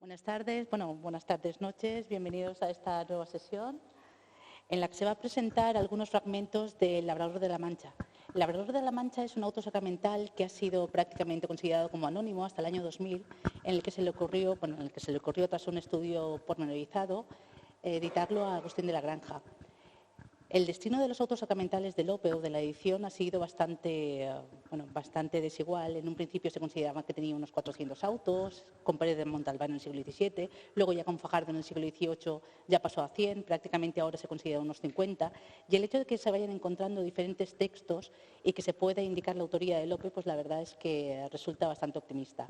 Buenas tardes, noches. Bienvenidos a esta nueva sesión en la que se va a presentar algunos fragmentos del Labrador de la Mancha. El Labrador de la Mancha es un auto sacramental que ha sido prácticamente considerado como anónimo hasta el año 2000, en el que se le ocurrió, tras un estudio pormenorizado, editarlo a Agustín de la Granja. El destino de los autos sacramentales de Lope o de la edición ha sido bastante desigual. En un principio se consideraba que tenía unos 400 autos, con Pérez de Montalbán en el siglo XVII, luego ya con Fajardo en el siglo XVIII ya pasó a 100, prácticamente ahora se considera unos 50. Y el hecho de que se vayan encontrando diferentes textos y que se pueda indicar la autoría de Lope, pues la verdad es que resulta bastante optimista.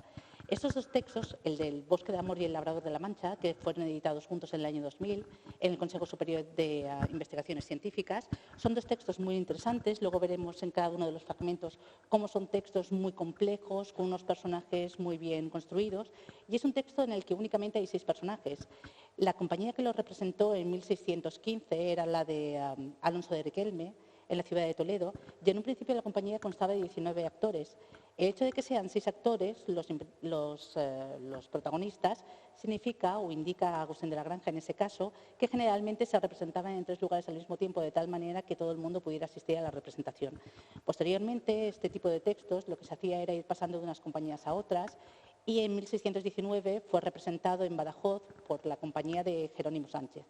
Estos dos textos, el del Bosque de Amor y el Labrador de la Mancha, que fueron editados juntos en el año 2000 en el Consejo Superior de Investigaciones Científicas, son dos textos muy interesantes. Luego veremos en cada uno de los fragmentos cómo son textos muy complejos, con unos personajes muy bien construidos. Y es un texto en el que únicamente hay 6 personajes. La compañía que lo representó en 1615 era la de Alonso de Riquelme, en la ciudad de Toledo, y en un principio la compañía constaba de 19 actores. El hecho de que sean 6 actores, los protagonistas, significa o indica a Agustín de la Granja en ese caso, que generalmente se representaban en 3 lugares al mismo tiempo, de tal manera que todo el mundo pudiera asistir a la representación. Posteriormente, este tipo de textos lo que se hacía era ir pasando de unas compañías a otras, y en 1619 fue representado en Badajoz por la compañía de Jerónimo Sánchez.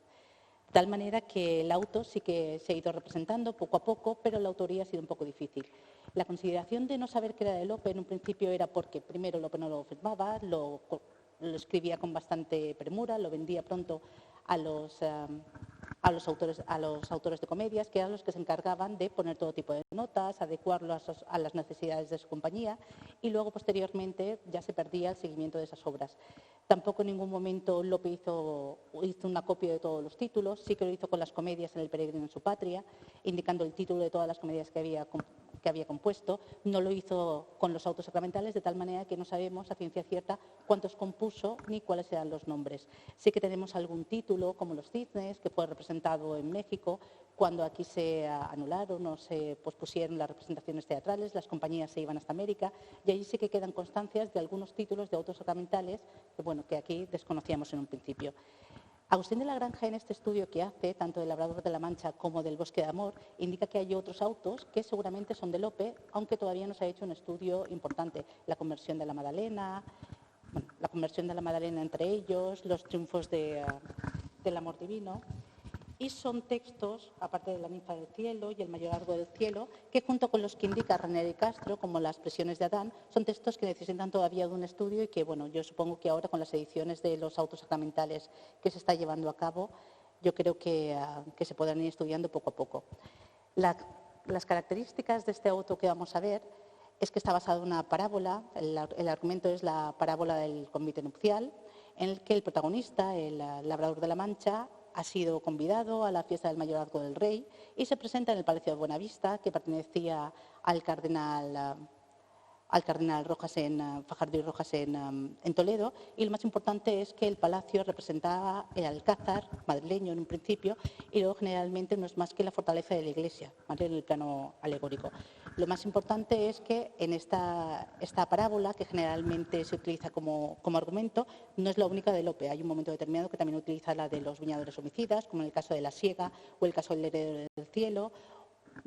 De tal manera que el auto sí que se ha ido representando poco a poco, pero la autoría ha sido un poco difícil. La consideración de no saber que era de Lope en un principio era porque primero Lope no lo firmaba, lo escribía con bastante premura, lo vendía pronto a los autores de comedias, que eran los que se encargaban de poner todo tipo de notas, adecuarlo a las necesidades de su compañía, y luego posteriormente ya se perdía el seguimiento de esas obras. Tampoco en ningún momento Lope hizo un acopio de todos los títulos, sí que lo hizo con las comedias en El peregrino en su patria, indicando el título de todas las comedias que había compuesto. No lo hizo con los autos sacramentales, de tal manera que no sabemos a ciencia cierta cuántos compuso ni cuáles eran los nombres. Sí que tenemos algún título, como Los Cisnes, que fue representado en México, cuando aquí se anularon o se pospusieron las representaciones teatrales, las compañías se iban hasta América, y allí sí que quedan constancias de algunos títulos de autos sacramentales que aquí desconocíamos en un principio. Agustín de la Granja, en este estudio que hace, tanto del Labrador de la Mancha como del Bosque de Amor, indica que hay otros autos que seguramente son de Lope, aunque todavía no se ha hecho un estudio importante. La conversión de la Magdalena, entre ellos, los triunfos del amor divino. Y son textos, aparte de la ninfa del cielo y el mayorazgo del cielo, que junto con los que indica René de Castro, como las presiones de Adán, son textos que necesitan todavía de un estudio y que, yo supongo que ahora con las ediciones de los autos sacramentales que se está llevando a cabo, yo creo que se podrán ir estudiando poco a poco. Las características de este auto que vamos a ver es que está basado en una parábola. El argumento es la parábola del convite nupcial, en el que el protagonista, el Labrador de la Mancha, ha sido convidado a la fiesta del mayorazgo del rey y se presenta en el Palacio de Buenavista, que pertenecía al cardenal Rojas Fajardo y Rojas en Toledo, y lo más importante es que el palacio representaba el alcázar madrileño en un principio, y luego generalmente no es más que la fortaleza de la iglesia, ¿vale?, en el plano alegórico. Lo más importante es que en esta parábola, que generalmente se utiliza como argumento, no es la única de Lope. Hay un momento determinado que también utiliza la de los viñadores homicidas, como en el caso de la siega o el caso del heredero del cielo,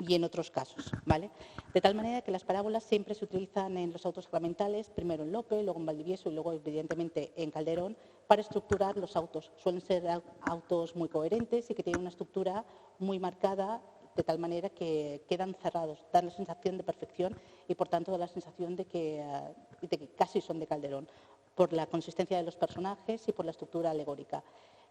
y en otros casos, ¿vale? De tal manera que las parábolas siempre se utilizan en los autos sacramentales, primero en Lope, luego en Valdivieso y luego, evidentemente, en Calderón, para estructurar los autos. Suelen ser autos muy coherentes y que tienen una estructura muy marcada, de tal manera que quedan cerrados, dan la sensación de perfección y, por tanto, da la sensación de que casi son de Calderón, por la consistencia de los personajes y por la estructura alegórica.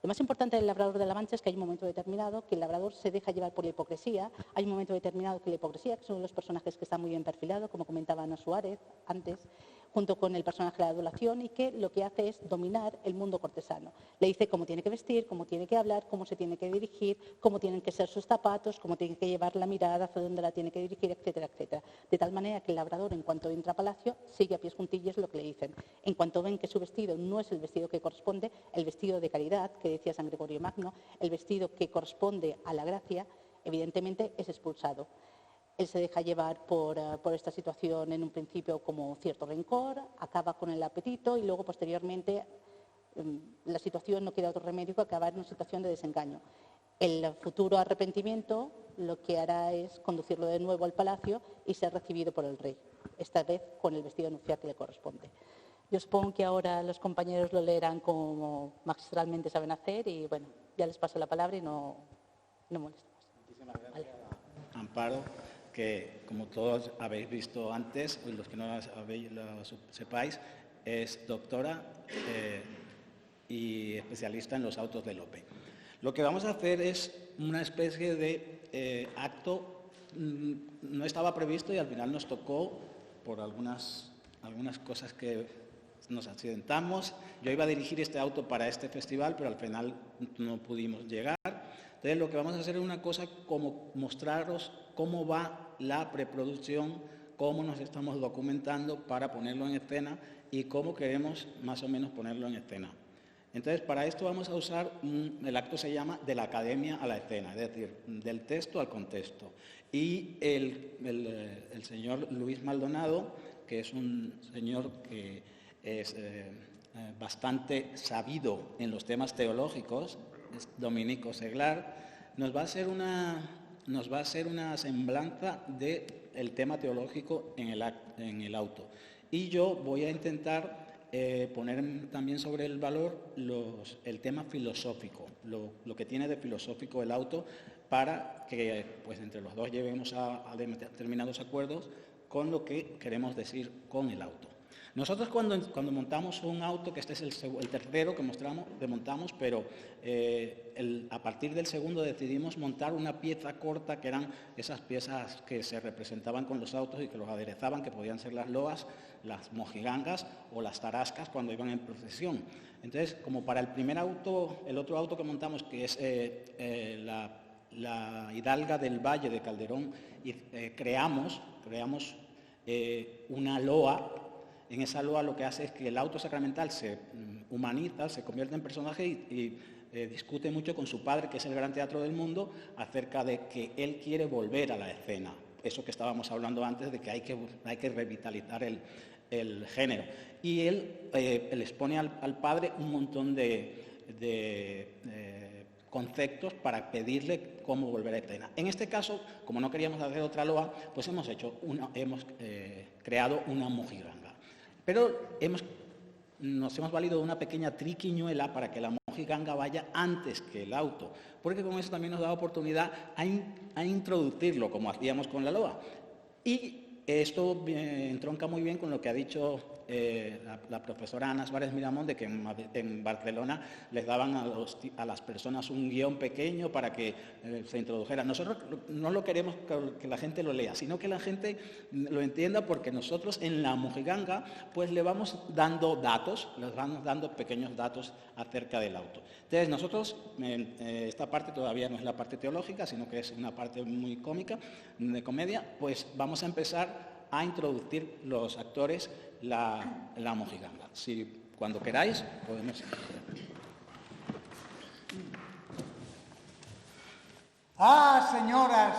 Lo más importante del Labrador de la Mancha es que hay un momento determinado que el labrador se deja llevar por la hipocresía. Hay un momento determinado que la hipocresía, que son los personajes que están muy bien perfilados, como comentaba Ana Suárez antes, junto con el personaje de la adulación, y que lo que hace es dominar el mundo cortesano. Le dice cómo tiene que vestir, cómo tiene que hablar, cómo se tiene que dirigir, cómo tienen que ser sus zapatos, cómo tiene que llevar la mirada, hacia dónde la tiene que dirigir, etcétera, etcétera. De tal manera que el labrador, en cuanto entra a palacio, sigue a pies juntillas lo que le dicen. En cuanto ven que su vestido no es el vestido que corresponde, el vestido de caridad, que decía San Gregorio Magno, el vestido que corresponde a la gracia, evidentemente es expulsado. Él se deja llevar por esta situación en un principio como cierto rencor, acaba con el apetito y luego posteriormente la situación no queda otro remedio que acabar en una situación de desengaño. El futuro arrepentimiento lo que hará es conducirlo de nuevo al palacio y ser recibido por el rey, esta vez con el vestido nupcial que le corresponde. Yo supongo que ahora los compañeros lo leerán como magistralmente saben hacer y, bueno, ya les paso la palabra y no molesto más. Muchísimas gracias, Amparo, que como todos habéis visto antes, y los que no lo sepáis, es doctora y especialista en los autos de Lope. Lo que vamos a hacer es una especie de acto, no estaba previsto y al final nos tocó por algunas cosas que nos accidentamos. Yo iba a dirigir este auto para este festival, pero al final no pudimos llegar. Entonces lo que vamos a hacer es una cosa como mostraros cómo va la preproducción, cómo nos estamos documentando para ponerlo en escena y cómo queremos más o menos ponerlo en escena. Entonces, para esto vamos a usar, el acto se llama de la academia a la escena, es decir, del texto al contexto. Y el señor Luis Maldonado, que es un señor que es bastante sabido en los temas teológicos, es dominico seglar, nos va a hacer una semblanza del tema teológico en el auto. Y yo voy a intentar poner también sobre el valor el tema filosófico, lo que tiene de filosófico el auto, para que pues, entre los dos lleguemos a determinados acuerdos con lo que queremos decir con el auto. Nosotros cuando montamos un auto, que este es el tercero que montamos, pero a partir del segundo decidimos montar una pieza corta, que eran esas piezas que se representaban con los autos y que los aderezaban, que podían ser las loas, las mojigangas o las tarascas cuando iban en procesión. Entonces, como para el primer auto, el otro auto que montamos, que es la Hidalga del Valle de Calderón, creamos una loa. En esa loa lo que hace es que el auto sacramental se humaniza, se convierte en personaje y discute mucho con su padre, que es el gran teatro del mundo, acerca de que él quiere volver a la escena. Eso que estábamos hablando antes, de que hay que revitalizar el género. Y él les pone al padre un montón de conceptos para pedirle cómo volver a escena. En este caso, como no queríamos hacer otra loa, pues hemos creado una mojiganga. Pero nos hemos valido de una pequeña triquiñuela para que la mojiganga vaya antes que el auto, porque con eso también nos da oportunidad a introducirlo, como hacíamos con la loa. Y esto entronca muy bien con lo que ha dicho la profesora Ana Suárez Miramón, de que en Barcelona les daban a las personas un guión pequeño para que se introdujera. Nosotros no lo queremos que la gente lo lea, sino que la gente lo entienda, porque nosotros en la mojiganga pues le vamos dando datos, les vamos dando pequeños datos acerca del auto. Entonces nosotros, esta parte todavía no es la parte teológica, sino que es una parte muy cómica, de comedia, pues vamos a empezar a introducir los actores la mojiganga. Si cuando queráis podemos. Señoras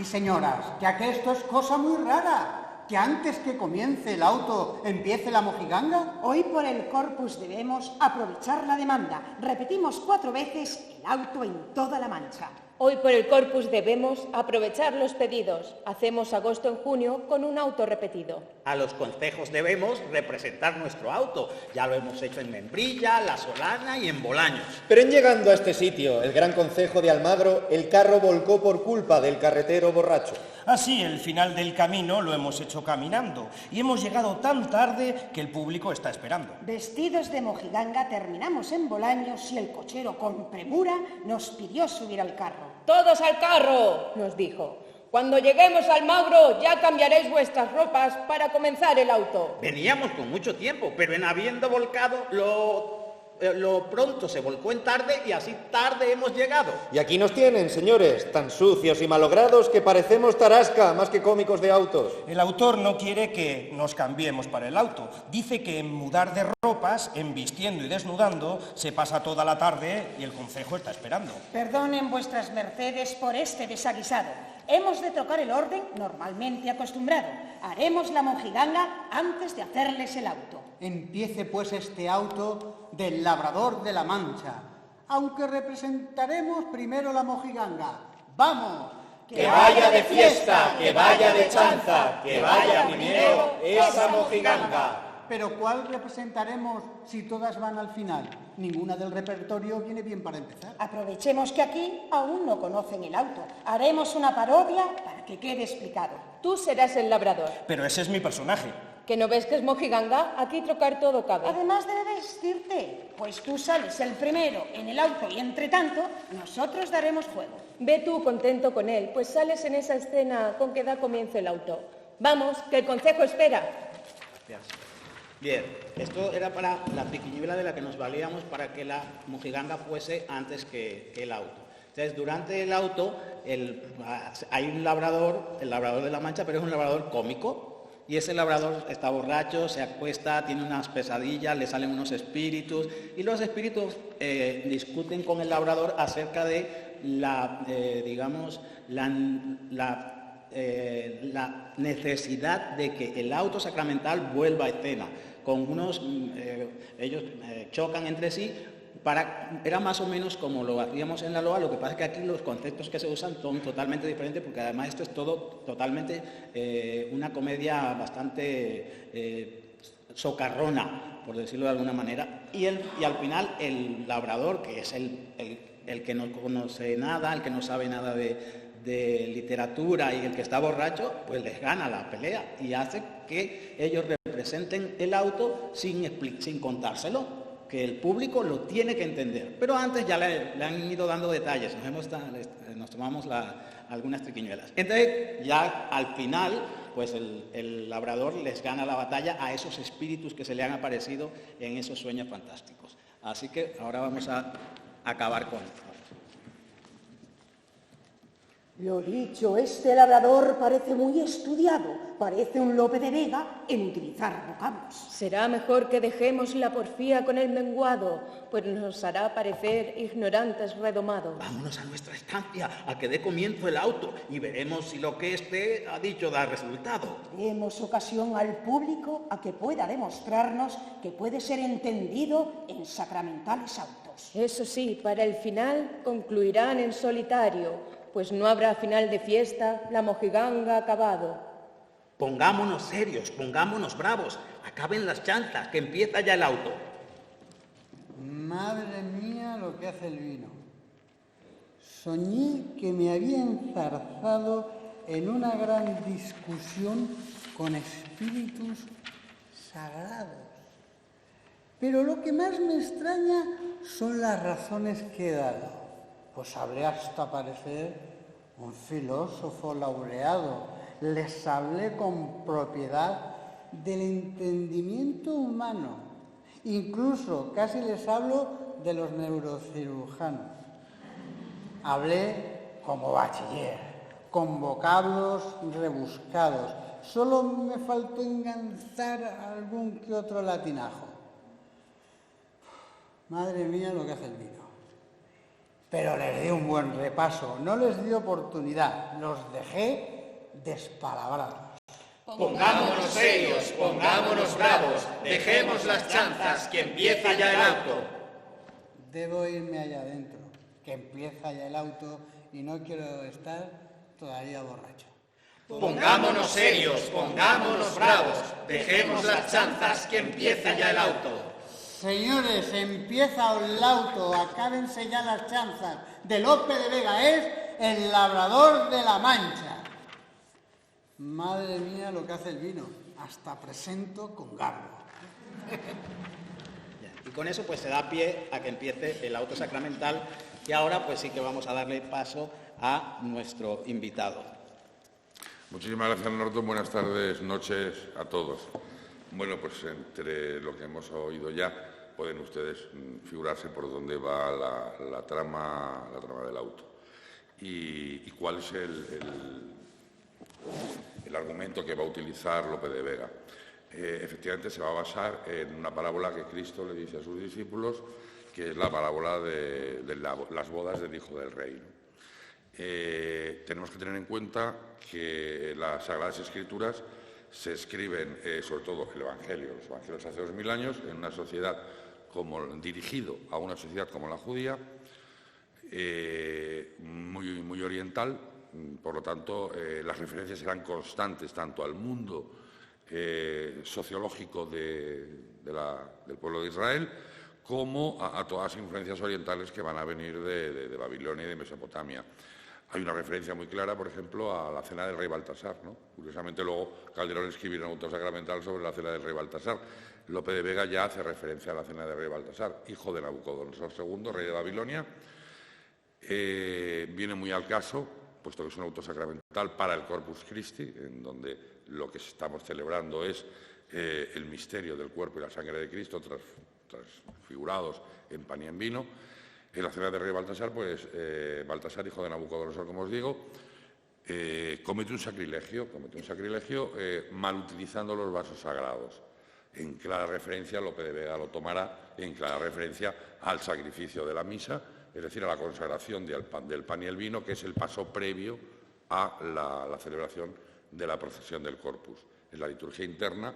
y señoras, que esto es cosa muy rara, que antes que comience el auto empiece la mojiganga. Hoy por el Corpus debemos aprovechar la demanda. Repetimos 4 veces el auto en toda la Mancha. Hoy por el Corpus debemos aprovechar los pedidos. Hacemos agosto en junio con un auto repetido. A los concejos debemos representar nuestro auto. Ya lo hemos hecho en Membrilla, La Solana y en Bolaños. Pero en llegando a este sitio, el gran concejo de Almagro, el carro volcó por culpa del carretero borracho. Así, el final del camino lo hemos hecho caminando y hemos llegado tan tarde que el público está esperando. Vestidos de mojiganga terminamos en Bolaños y el cochero con premura nos pidió subir al carro. ¡Todos al carro!, nos dijo. Cuando lleguemos al Almagro ya cambiaréis vuestras ropas para comenzar el auto. Veníamos con mucho tiempo, pero en habiendo volcado lo pronto se volcó en tarde y así tarde hemos llegado. Y aquí nos tienen, señores, tan sucios y malogrados que parecemos tarasca más que cómicos de autos. El autor no quiere que nos cambiemos para el auto. Dice que en mudar de ropas, en vistiendo y desnudando, se pasa toda la tarde y el concejo está esperando. Perdonen vuestras mercedes por este desaguisado. Hemos de tocar el orden normalmente acostumbrado. Haremos la mojiganga antes de hacerles el auto. Empiece pues este auto del Labrador de la Mancha, aunque representaremos primero la mojiganga. ¡Vamos! Que vaya de fiesta, que vaya de chanza, que vaya primero esa mojiganga. Pero ¿cuál representaremos si todas van al final? Ninguna del repertorio viene bien para empezar. Aprovechemos que aquí aún no conocen el auto. Haremos una parodia para que quede explicado. Tú serás el labrador. Pero ese es mi personaje. ¿Que no ves que es mojiganga? Aquí trocar todo cabe. Además debe vestirte, pues tú sales el primero en el auto y entre tanto nosotros daremos juego. Ve tú contento con él, pues sales en esa escena con que da comienzo el auto. Vamos, que el concejo espera. Gracias. Bien, esto era para la triquiñuela de la que nos valíamos para que la mojiganga fuese antes que el auto. Entonces, durante el auto hay un labrador, el labrador de la Mancha, pero es un labrador cómico. Y ese labrador está borracho, se acuesta, tiene unas pesadillas, le salen unos espíritus. Y los espíritus discuten con el labrador acerca de la necesidad de que el auto sacramental vuelva a escena. Ellos chocan entre sí. Era más o menos como lo hacíamos en la Loa, lo que pasa es que aquí los conceptos que se usan son totalmente diferentes, porque además esto es todo totalmente una comedia bastante socarrona, por decirlo de alguna manera, y al final el labrador, que es el que no conoce nada, el que no sabe nada de literatura y el que está borracho, pues les gana la pelea y hace que ellos representen el auto sin contárselo, que el público lo tiene que entender. Pero antes ya le han ido dando detalles, nos tomamos algunas triquiñuelas. Entonces, ya al final, pues el labrador les gana la batalla a esos espíritus que se le han aparecido en esos sueños fantásticos. Así que ahora vamos a acabar con esto. Lo dicho, este labrador parece muy estudiado, parece un Lope de Vega en utilizar vocablos. Será mejor que dejemos la porfía con el menguado, pues nos hará parecer ignorantes redomados. Vámonos a nuestra estancia, a que dé comienzo el auto, y veremos si lo que éste ha dicho da resultado. Demos ocasión al público a que pueda demostrarnos que puede ser entendido en sacramentales autos. Eso sí, para el final concluirán en solitario, pues no habrá final de fiesta, la mojiganga ha acabado. Pongámonos serios, pongámonos bravos, acaben las chanzas, que empieza ya el auto. Madre mía lo que hace el vino. Soñé que me había enzarzado en una gran discusión con espíritus sagrados. Pero lo que más me extraña son las razones que he dado. Pues hablé hasta parecer un filósofo laureado. Les hablé con propiedad del entendimiento humano. Incluso casi les hablo de los neurocirujanos. Hablé como bachiller, con vocablos rebuscados. Solo me faltó enganzar algún que otro latinajo. Madre mía lo que hace el vino. Pero les di un buen repaso, no les di oportunidad, los dejé despalabrados. Pongámonos serios, pongámonos bravos, dejemos las chanzas, que empieza ya el auto. Debo irme allá adentro, que empieza ya el auto y no quiero estar todavía borracho. Pongámonos serios, pongámonos bravos, dejemos las chanzas, que empieza ya el auto. Señores, empieza el auto, acábense ya las chanzas. De Lope de Vega es el labrador de la Mancha. Madre mía lo que hace el vino, hasta presento con garbo. Y con eso pues se da pie a que empiece el auto sacramental, y ahora pues sí que vamos a darle paso a nuestro invitado. Muchísimas gracias, Norton. Buenas tardes, noches a todos. Bueno, pues entre lo que hemos oído ya, pueden ustedes figurarse por dónde va la trama del auto y cuál es el argumento que va a utilizar Lope de Vega. Efectivamente, se va a basar en una parábola que Cristo le dice a sus discípulos, que es la parábola de las bodas del Hijo del Rey. Tenemos que tener en cuenta que las Sagradas Escrituras se escriben, sobre todo el Evangelio, los Evangelios hace 2000 años, en una sociedad dirigido a una sociedad como la judía, muy oriental. Por lo tanto, las referencias eran constantes tanto al mundo sociológico del pueblo de Israel como a todas las influencias orientales que van a venir de Babilonia y de Mesopotamia. Hay una referencia muy clara, por ejemplo, a la cena del rey Baltasar, ¿no? Curiosamente, luego Calderón escribió un autor sacramental sobre la cena del rey Baltasar. Lope de Vega ya hace referencia a la cena del rey Baltasar, hijo de Nabucodonosor II, rey de Babilonia. Viene muy al caso, puesto que es un auto sacramental para el Corpus Christi, en donde lo que estamos celebrando es el misterio del cuerpo y la sangre de Cristo transfigurados en pan y en vino. En la cena del rey Baltasar, pues Baltasar, hijo de Nabucodonosor, como os digo, comete un sacrilegio mal utilizando los vasos sagrados. En clara referencia, Lope de Vega lo tomará, en clara referencia al sacrificio de la misa, es decir, a la consagración del pan y el vino, que es el paso previo a la celebración de la procesión del Corpus. Es la liturgia interna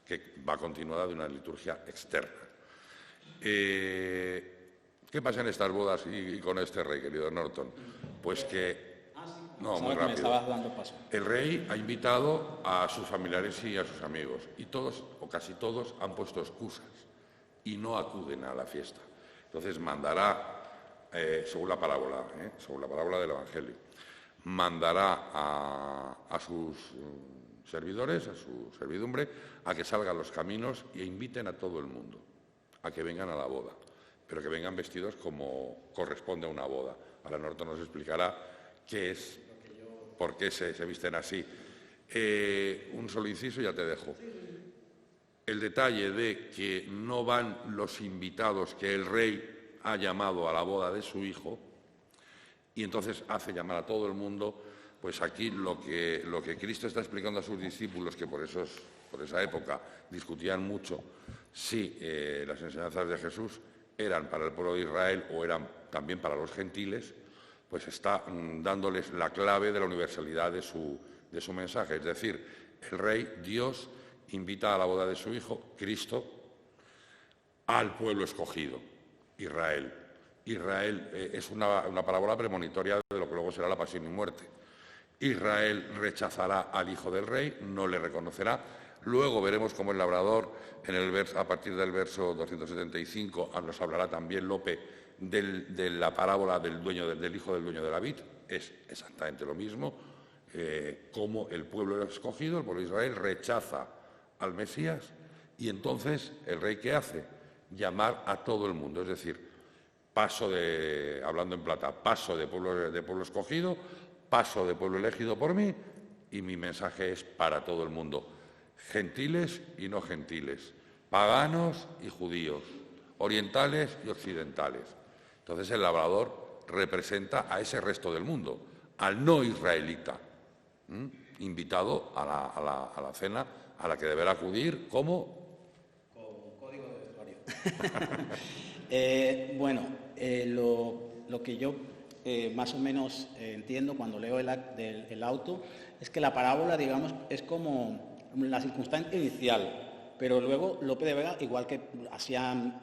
que va continuada de una liturgia externa. ¿Qué pasa en estas bodas y con este rey, querido Norton? Pues que... No, muy rápido. El rey ha invitado a sus familiares y a sus amigos, y todos, o casi todos, han puesto excusas y no acuden a la fiesta. Entonces mandará, según la parábola del Evangelio, mandará a sus servidores, a su servidumbre, a que salgan a los caminos e inviten a todo el mundo a que vengan a la boda, pero que vengan vestidos como corresponde a una boda. Ahora Norton nos explicará qué es, por qué se visten así. Un solo inciso y ya te dejo. El detalle de que no van los invitados que el rey ha llamado a la boda de su hijo y entonces hace llamar a todo el mundo, pues aquí lo que Cristo está explicando a sus discípulos, que por esa época discutían mucho si las enseñanzas de Jesús eran para el pueblo de Israel o eran también para los gentiles, pues está dándoles la clave de la universalidad de su mensaje. Es decir, el rey, Dios, invita a la boda de su hijo, Cristo, al pueblo escogido, Israel. Israel es una parábola premonitoria de lo que luego será la pasión y muerte. Israel rechazará al hijo del rey, no le reconocerá. Luego veremos cómo el labrador, a partir del verso 275, nos hablará también Lope de la parábola del hijo del dueño de la vid. Es exactamente lo mismo, cómo el pueblo escogido, el pueblo de Israel, rechaza al Mesías y entonces el rey, ¿qué hace? Llamar a todo el mundo, es decir, hablando en plata, paso de pueblo escogido, paso de pueblo elegido por mí, y mi mensaje es para todo el mundo, gentiles y no gentiles, paganos y judíos, orientales y occidentales. Entonces el labrador representa a ese resto del mundo, al no israelita, invitado a la cena a la que deberá acudir como... Con código de vestuario. Lo que yo más o menos entiendo cuando leo el auto es que la parábola, digamos, es como la circunstancia inicial, pero luego Lope de Vega, igual que hacían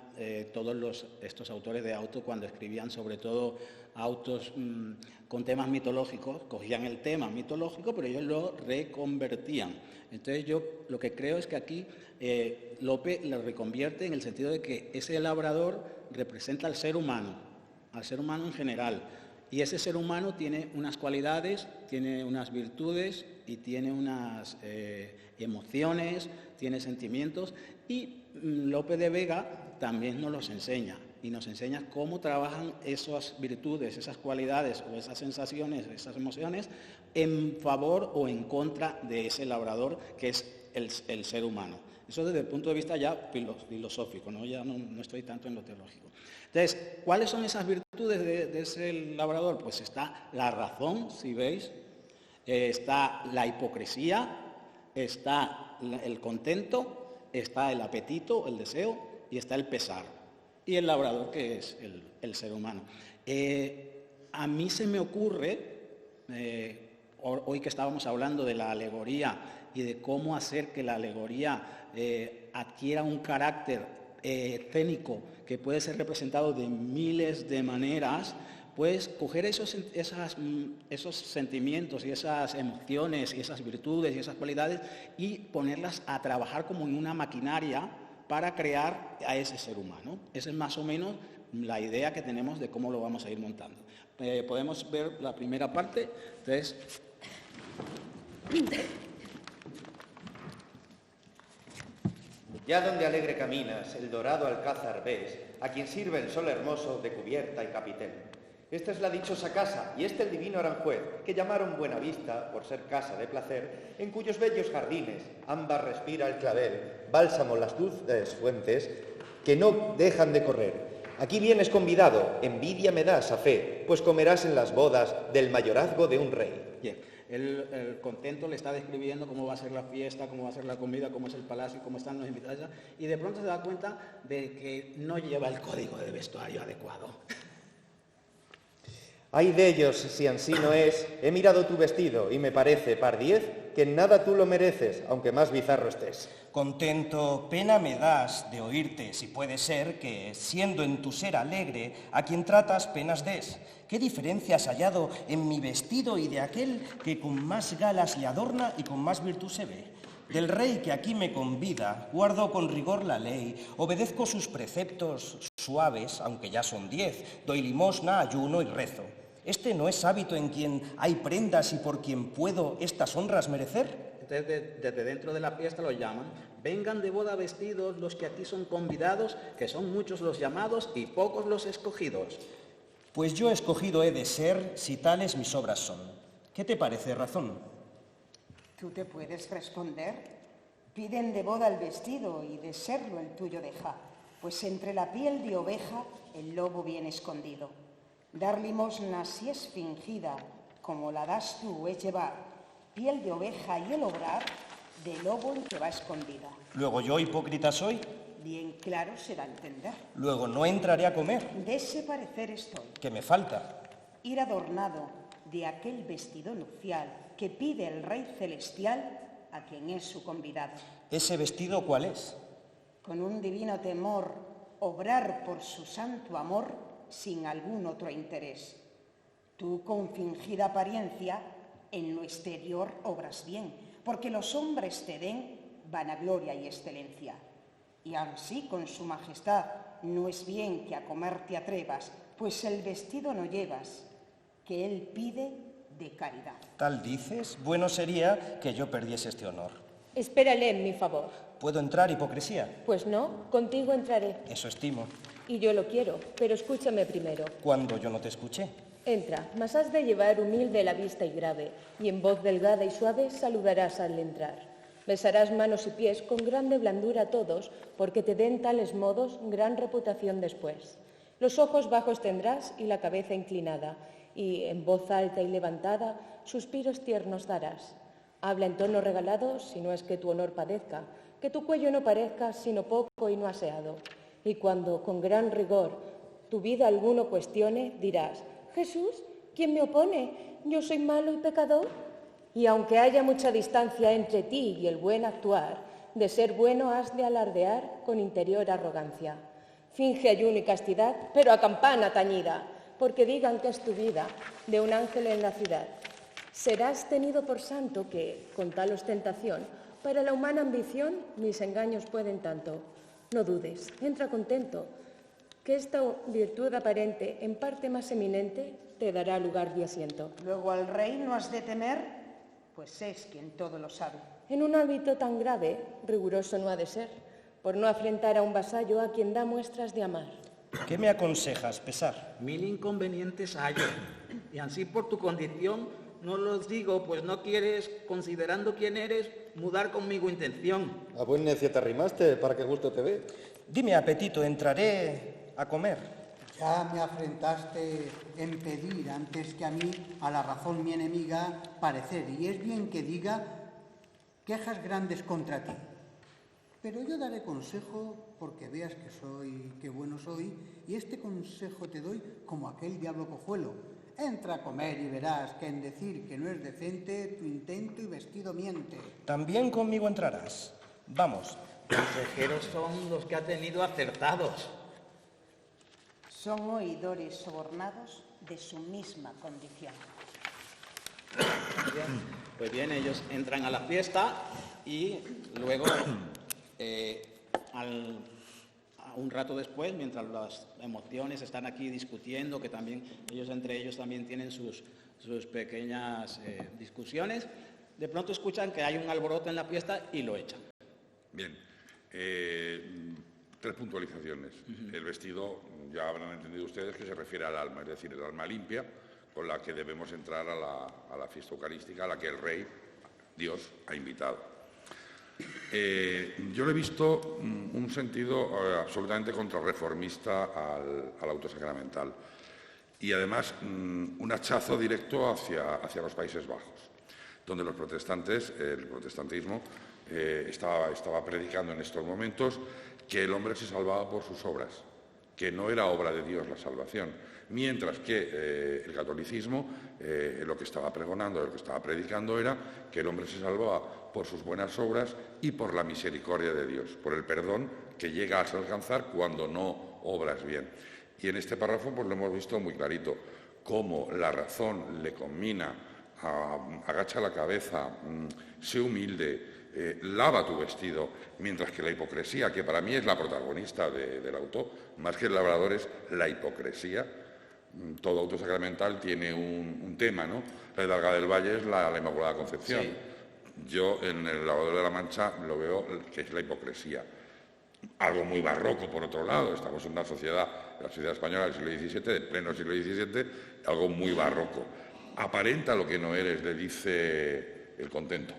todos estos autores de auto cuando escribían sobre todo autos con temas mitológicos, cogían el tema mitológico, pero ellos lo reconvertían. Entonces yo lo que creo es que aquí Lope lo reconvierte en el sentido de que ese labrador representa al ser humano en general, y ese ser humano tiene unas cualidades, tiene unas virtudes y tiene unas emociones, tiene sentimientos, y Lope de Vega también nos los enseña, y nos enseña cómo trabajan esas virtudes, esas cualidades o esas sensaciones, esas emociones en favor o en contra de ese labrador que es el ser humano. Eso desde el punto de vista ya filosófico, ¿no? Ya no estoy tanto en lo teológico. Entonces, ¿cuáles son esas virtudes de ese labrador? Pues está la razón, si veis, está la hipocresía, está el contento, está el apetito, el deseo, y está el pesar. Y el labrador, que es el ser humano. A mí se me ocurre, hoy que estábamos hablando de la alegoría y de cómo hacer que la alegoría adquiera un carácter escénico que puede ser representado de miles de maneras, pues coger esos sentimientos y esas emociones y esas virtudes y esas cualidades y ponerlas a trabajar como en una maquinaria para crear a ese ser humano. Esa es más o menos la idea que tenemos de cómo lo vamos a ir montando. Podemos ver la primera parte. Entonces, ya donde alegre caminas, el dorado alcázar ves, a quien sirve el sol hermoso de cubierta y capitel. Esta es la dichosa casa, y este el divino Aranjuez, que llamaron Buenavista, por ser casa de placer, en cuyos bellos jardines ámbar respira el clavel, bálsamo las dulces fuentes, que no dejan de correr. Aquí vienes convidado, envidia me das a fe, pues comerás en las bodas del mayorazgo de un rey. Bien, el Contento le está describiendo cómo va a ser la fiesta, cómo va a ser la comida, cómo es el palacio, cómo están los invitados, y de pronto se da cuenta de que no lleva el código de vestuario adecuado. Ay de ellos, si ansí no es, he mirado tu vestido y me parece, par 10, que en nada tú lo mereces, aunque más bizarro estés. Contento, pena me das de oírte, si puede ser que, siendo en tu ser alegre, a quien tratas penas des. ¿Qué diferencia has hallado en mi vestido y de aquel que con más galas le adorna y con más virtud se ve? Del rey que aquí me convida, guardo con rigor la ley, obedezco sus preceptos suaves, aunque ya son 10, doy limosna, ayuno y rezo. ¿Este no es hábito en quien hay prendas y por quien puedo estas honras merecer? Entonces, desde dentro de la fiesta lo llaman: vengan de boda vestidos los que aquí son convidados, que son muchos los llamados y pocos los escogidos. Pues yo escogido he de ser si tales mis obras son. ¿Qué te parece, Razón? ¿Tú te puedes responder? Piden de boda el vestido y de serlo el tuyo deja, pues entre la piel de oveja el lobo viene escondido. Dar limosna si es fingida, como la das tú, es llevar piel de oveja y el obrar de lobo en que va escondida. Luego yo hipócrita soy. Bien claro será entender. Luego no entraré a comer. De ese parecer estoy. ¿Qué me falta? Ir adornado de aquel vestido nupcial que pide el Rey Celestial a quien es su convidado. ¿Ese vestido cuál es? Con un divino temor, obrar por su santo amor sin algún otro interés. Tú con fingida apariencia en lo exterior obras bien, porque los hombres te den vanagloria y excelencia. Y ansí con su majestad no es bien que a comer te atrevas, pues el vestido no llevas, que él pide de caridad. ¿Tal dices? Bueno sería que yo perdiese este honor. Espérale en mi favor. ¿Puedo entrar, hipocresía? Pues no, contigo entraré. Eso estimo. Y yo lo quiero, pero escúchame primero. ¿Cuándo yo no te escuché? Entra, mas has de llevar humilde la vista y grave, y en voz delgada y suave saludarás al entrar. Besarás manos y pies con grande blandura a todos, porque te den tales modos gran reputación después. Los ojos bajos tendrás y la cabeza inclinada, y en voz alta y levantada suspiros tiernos darás. Habla en tono regalado, si no es que tu honor padezca, que tu cuello no parezca sino poco y no aseado. Y cuando con gran rigor tu vida alguno cuestione, dirás: Jesús, ¿quién me opone? ¿Yo soy malo y pecador? Y aunque haya mucha distancia entre ti y el buen actuar, de ser bueno has de alardear con interior arrogancia. Finge ayuno y castidad, pero a campana tañida, porque digan que es tu vida de un ángel en la ciudad. Serás tenido por santo que, con tal ostentación, para la humana ambición mis engaños pueden tanto. No dudes, entra contento, que esta virtud aparente, en parte más eminente, te dará lugar y asiento. Luego al rey no has de temer, pues es quien todo lo sabe. En un hábito tan grave, riguroso no ha de ser, por no afrentar a un vasallo a quien da muestras de amar. ¿Qué me aconsejas, Pesar? 1000 inconvenientes hallo, y así por tu condición no los digo, pues no quieres, considerando quién eres, mudar conmigo intención. A buen necio te arrimaste, para que gusto te ve. Dime, apetito, entraré a comer. Ya me afrentaste en pedir antes que a mí, a la razón mi enemiga, parecer, y es bien que diga quejas grandes contra ti. Pero yo daré consejo porque veas que bueno soy, y este consejo te doy como aquel diablo cojuelo. Entra a comer y verás que en decir que no es decente, tu intento y vestido miente. También conmigo entrarás. Vamos. Consejeros son los que ha tenido acertados. Son oidores sobornados de su misma condición. Bien, pues bien, ellos entran a la fiesta y luego, un rato después, mientras las emociones están aquí discutiendo, que también ellos entre ellos también tienen sus pequeñas discusiones, de pronto escuchan que hay un alboroto en la fiesta y lo echan. Bien, 3 puntualizaciones. El vestido, ya habrán entendido ustedes que se refiere al alma, es decir, el alma limpia con la que debemos entrar a la fiesta eucarística a la que el Rey, Dios, ha invitado. Yo le he visto un sentido absolutamente contrarreformista al auto sacramental y además un hachazo directo hacia los Países Bajos, donde los protestantes, el protestantismo, estaba predicando en estos momentos que el hombre se salvaba por sus obras, que no era obra de Dios la salvación, mientras que el catolicismo lo que estaba pregonando, lo que estaba predicando era que el hombre se salvaba por sus buenas obras y por la misericordia de Dios, por el perdón que llegas a alcanzar cuando no obras bien. Y en este párrafo pues lo hemos visto muy clarito, cómo la razón le conmina a agacha la cabeza, sé humilde, lava tu vestido, mientras que la hipocresía, que para mí es la protagonista del auto, más que el labrador es la hipocresía. Todo auto sacramental tiene un tema, ¿no? La Hidalga del Valle es la Inmaculada Concepción. Sí. Yo en el Lavador de la Mancha lo veo que es la hipocresía. Algo muy barroco, por otro lado. Estamos en una sociedad, la sociedad española del siglo XVII, del pleno siglo XVII, algo muy barroco. Aparenta lo que no eres, le dice el contento.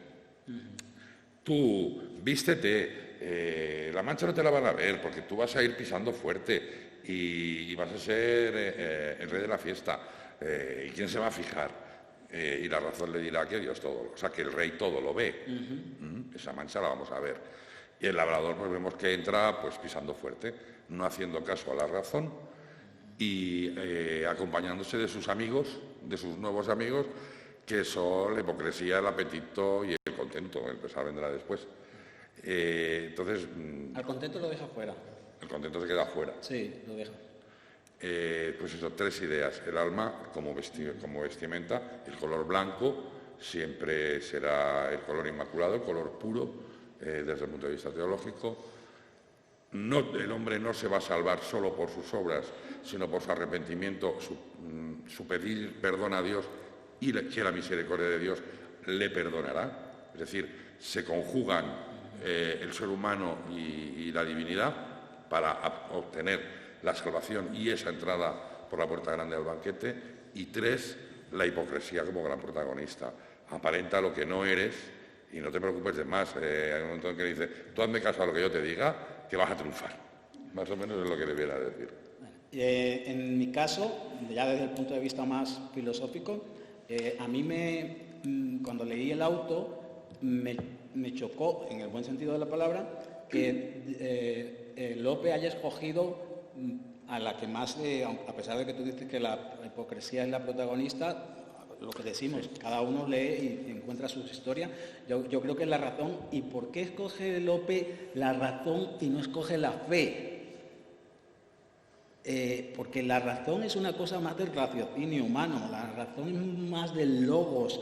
Tú, vístete, la mancha no te la van a ver, porque tú vas a ir pisando fuerte y vas a ser el rey de la fiesta. ¿Y quién se va a fijar? Y la razón le dirá que Dios todo, o sea, que el rey todo lo ve. Esa mancha la vamos a ver. Y el labrador, pues vemos que entra pues pisando fuerte, no haciendo caso a la razón y acompañándose de sus amigos, de sus nuevos amigos, que son la hipocresía, el apetito y el contento. El pesar vendrá después. Entonces... Al contento lo deja fuera. El contento se queda fuera. Sí, lo deja. Pues eso, 3 ideas. El alma como vestimenta, el color blanco siempre será el color inmaculado, el color puro desde el punto de vista teológico. El hombre no se va a salvar solo por sus obras, sino por su arrepentimiento, su pedir perdón a Dios y que la misericordia de Dios le perdonará. Es decir, se conjugan el ser humano y la divinidad para obtener la salvación y esa entrada por la puerta grande del banquete. Y 3, la hipocresía como gran protagonista. Aparenta lo que no eres y no te preocupes de más. Hay un momento en que dice, tú hazme caso a lo que yo te diga, que vas a triunfar. Más o menos es lo que debiera decir. En mi caso, ya desde el punto de vista más filosófico, a mí cuando leí el auto me chocó, en el buen sentido de la palabra, que Lope haya escogido a la que más, a pesar de que tú dices que la hipocresía es la protagonista, lo que decimos, cada uno lee y encuentra sus historias. Yo creo que es la razón. ¿Y por qué escoge Lope la razón y no escoge la fe? Porque la razón es una cosa más del raciocinio humano, la razón es más del logos,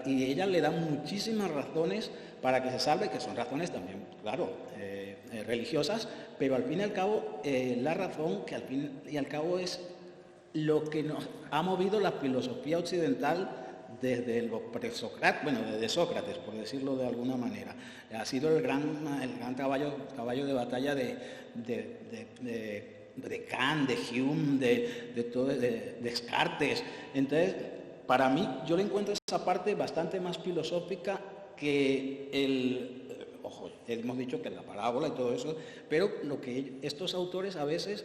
y ella le da muchísimas razones para que se salve, que son razones también, claro, religiosas, pero al fin y al cabo la razón, que al fin y al cabo es lo que nos ha movido la filosofía occidental desde los desde Sócrates, por decirlo de alguna manera. Ha sido el gran caballo de batalla de Kant, de Hume, de Descartes. Entonces, para mí, yo le encuentro esa parte bastante más filosófica que ojo, hemos dicho que la parábola y todo eso, pero lo que estos autores a veces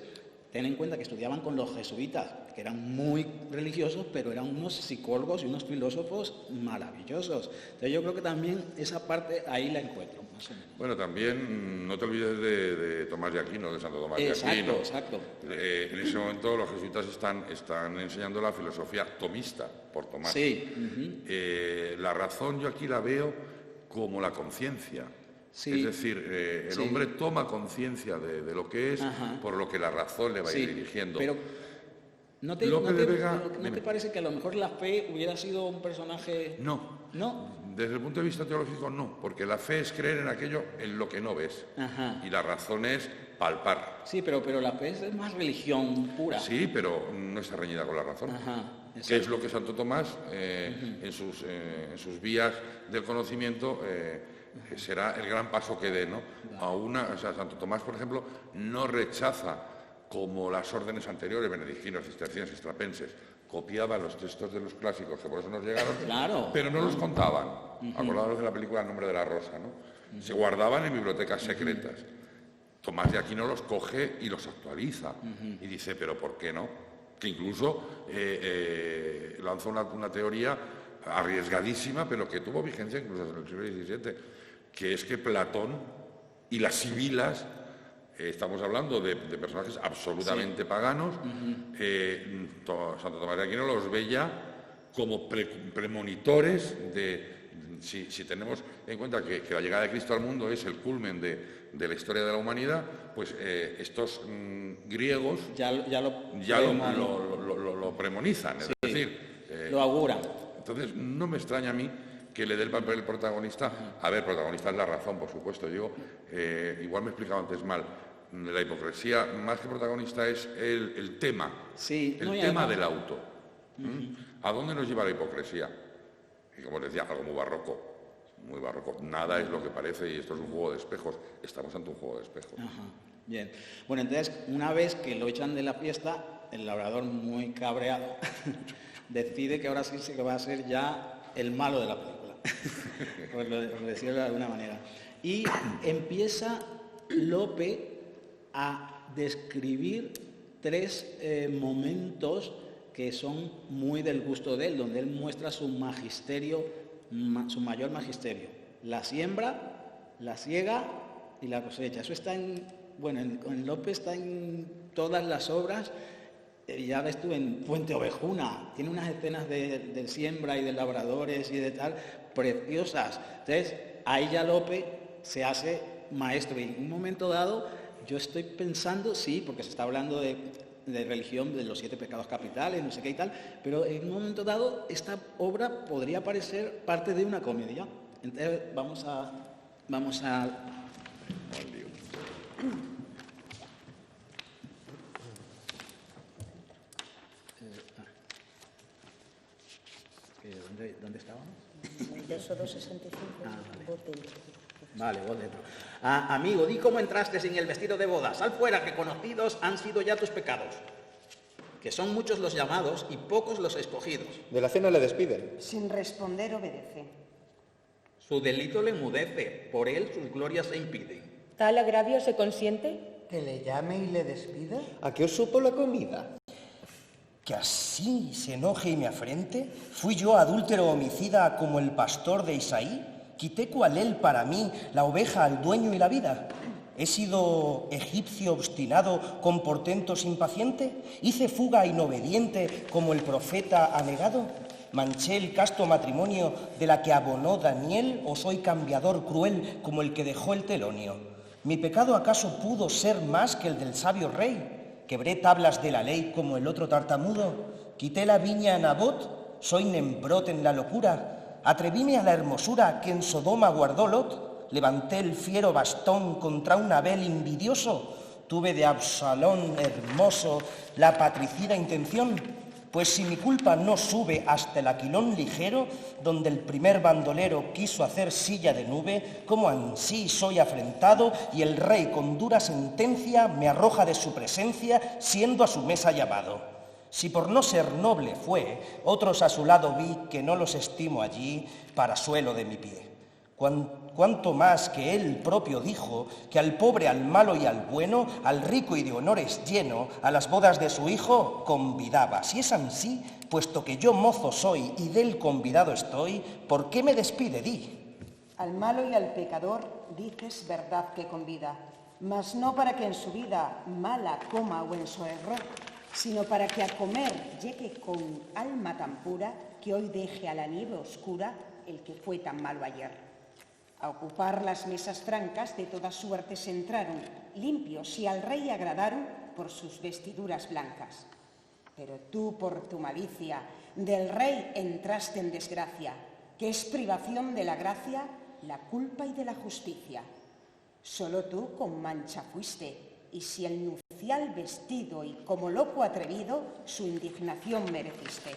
ten en cuenta que estudiaban con los jesuitas, que eran muy religiosos, pero eran unos psicólogos y unos filósofos maravillosos. Entonces yo creo que también esa parte ahí la encuentro, más o menos. Bueno, también no te olvides de Tomás de Aquino, de Santo Tomás de Aquino. Exacto. En ese momento los jesuitas están enseñando la filosofía tomista por Tomás. Sí. La razón yo aquí la veo como la conciencia. Sí. Es decir, el hombre toma conciencia de lo que es, por lo que la razón le va a ir dirigiendo. Pero ¿no te parece que a lo mejor la fe hubiera sido un personaje...? No. ¿No? Desde el punto de vista teológico, no, porque la fe es creer en aquello en lo que no ves. Y la razón es palpar. Sí, pero la fe es más religión pura. Sí, pero no está reñida con la razón. Que es lo que Santo Tomás, en sus vías del conocimiento, será el gran paso que dé, ¿no? Santo Tomás, por ejemplo, no rechaza, como las órdenes anteriores, benedictinos, cistercienses, estrapenses, copiaban los textos de los clásicos, que por eso nos llegaron, pero no los contaban. Acordados de la película El nombre de la rosa, ¿no? Se guardaban en bibliotecas secretas. Tomás de Aquino los coge y los actualiza. Y dice, pero ¿por qué no? Que incluso lanzó una teoría arriesgadísima, pero que tuvo vigencia incluso en el siglo XVII, que es que Platón y las sibilas, estamos hablando de personajes absolutamente paganos, Santo Tomás de Aquino los ve ya como premonitores de... Si tenemos en cuenta que la llegada de Cristo al mundo es el culmen de la historia de la humanidad, pues estos griegos ya lo premonizan, es decir... lo auguran. Entonces, no me extraña a mí que le dé el papel al protagonista. A ver, protagonista es la razón, por supuesto. Igual me he explicado antes mal. La hipocresía, más que protagonista, es el tema. Tema del auto. ¿A dónde nos lleva la hipocresía? Y como les decía, algo muy barroco. Nada es lo que parece y esto es un juego de espejos. Estamos ante un juego de espejos. Bien. Bueno, entonces, una vez que lo echan de la fiesta, el labrador, muy cabreado, decide que ahora sí se va a ser ya el malo de la película, por decirlo de alguna manera. Y empieza Lope a describir 3 momentos que son muy del gusto de él, donde él muestra su magisterio, su mayor magisterio: la siembra, la siega y la cosecha. Eso está en Lope está en todas las obras. Ya ves tú en Fuente Ovejuna, tiene unas escenas de siembra y de labradores y de tal, preciosas. Entonces, ahí ya Lope se hace maestro. Y en un momento dado, yo estoy pensando, sí, porque se está hablando de religión, de los 7 pecados capitales, no sé qué y tal, pero en un momento dado, esta obra podría parecer parte de una comedia. Entonces, vamos a... ¿Dónde estábamos? Verso 265. Vale, vos dentro. Amigo, di cómo entraste sin el vestido de boda. Sal fuera, que conocidos han sido ya tus pecados. Que son muchos los llamados y pocos los escogidos. De la cena le despiden. Sin responder obedece. Su delito le enmudece, por él sus glorias se impiden. ¿Tal agravio se consiente? ¿Que le llame y le despida? ¿A qué os supo la comida? ¿Que así se enoje y me afrente? ¿Fui yo adúltero homicida como el pastor de Isaí? ¿Quité cual él para mí la oveja al dueño y la vida? ¿He sido egipcio obstinado con portentos impaciente? ¿Hice fuga inobediente como el profeta anegado? ¿Manché el casto matrimonio de la que abonó Daniel o soy cambiador cruel como el que dejó el telonio? ¿Mi pecado acaso pudo ser más que el del sabio rey? ¿Quebré tablas de la ley como el otro tartamudo? ¿Quité la viña a Nabot? ¿Soy Nembrot en la locura? ¿Atrevíme a la hermosura que en Sodoma guardó Lot? ¿Levanté el fiero bastón contra un Abel invidioso? ¿Tuve de Absalón hermoso la patricida intención? Pues si mi culpa no sube hasta el aquilón ligero, donde el primer bandolero quiso hacer silla de nube, como ansí soy afrentado y el rey con dura sentencia me arroja de su presencia, siendo a su mesa llamado. Si por no ser noble fue, otros a su lado vi que no los estimo allí para suelo de mi pie. Cuanto más que él propio dijo que al pobre, al malo y al bueno, al rico y de honores lleno, a las bodas de su hijo convidaba. Si es ansí, puesto que yo mozo soy y del convidado estoy, ¿por qué me despide, di? Al malo y al pecador dices verdad que convida, mas no para que en su vida mala coma o en su error, sino para que a comer llegue con alma tan pura que hoy deje a la nieve oscura el que fue tan malo ayer. A ocupar las mesas francas de todas suertes entraron, limpios y al rey agradaron por sus vestiduras blancas. Pero tú por tu malicia del rey entraste en desgracia, que es privación de la gracia, la culpa y de la justicia. Solo tú con mancha fuiste, y si el nupcial vestido y como loco atrevido, su indignación mereciste.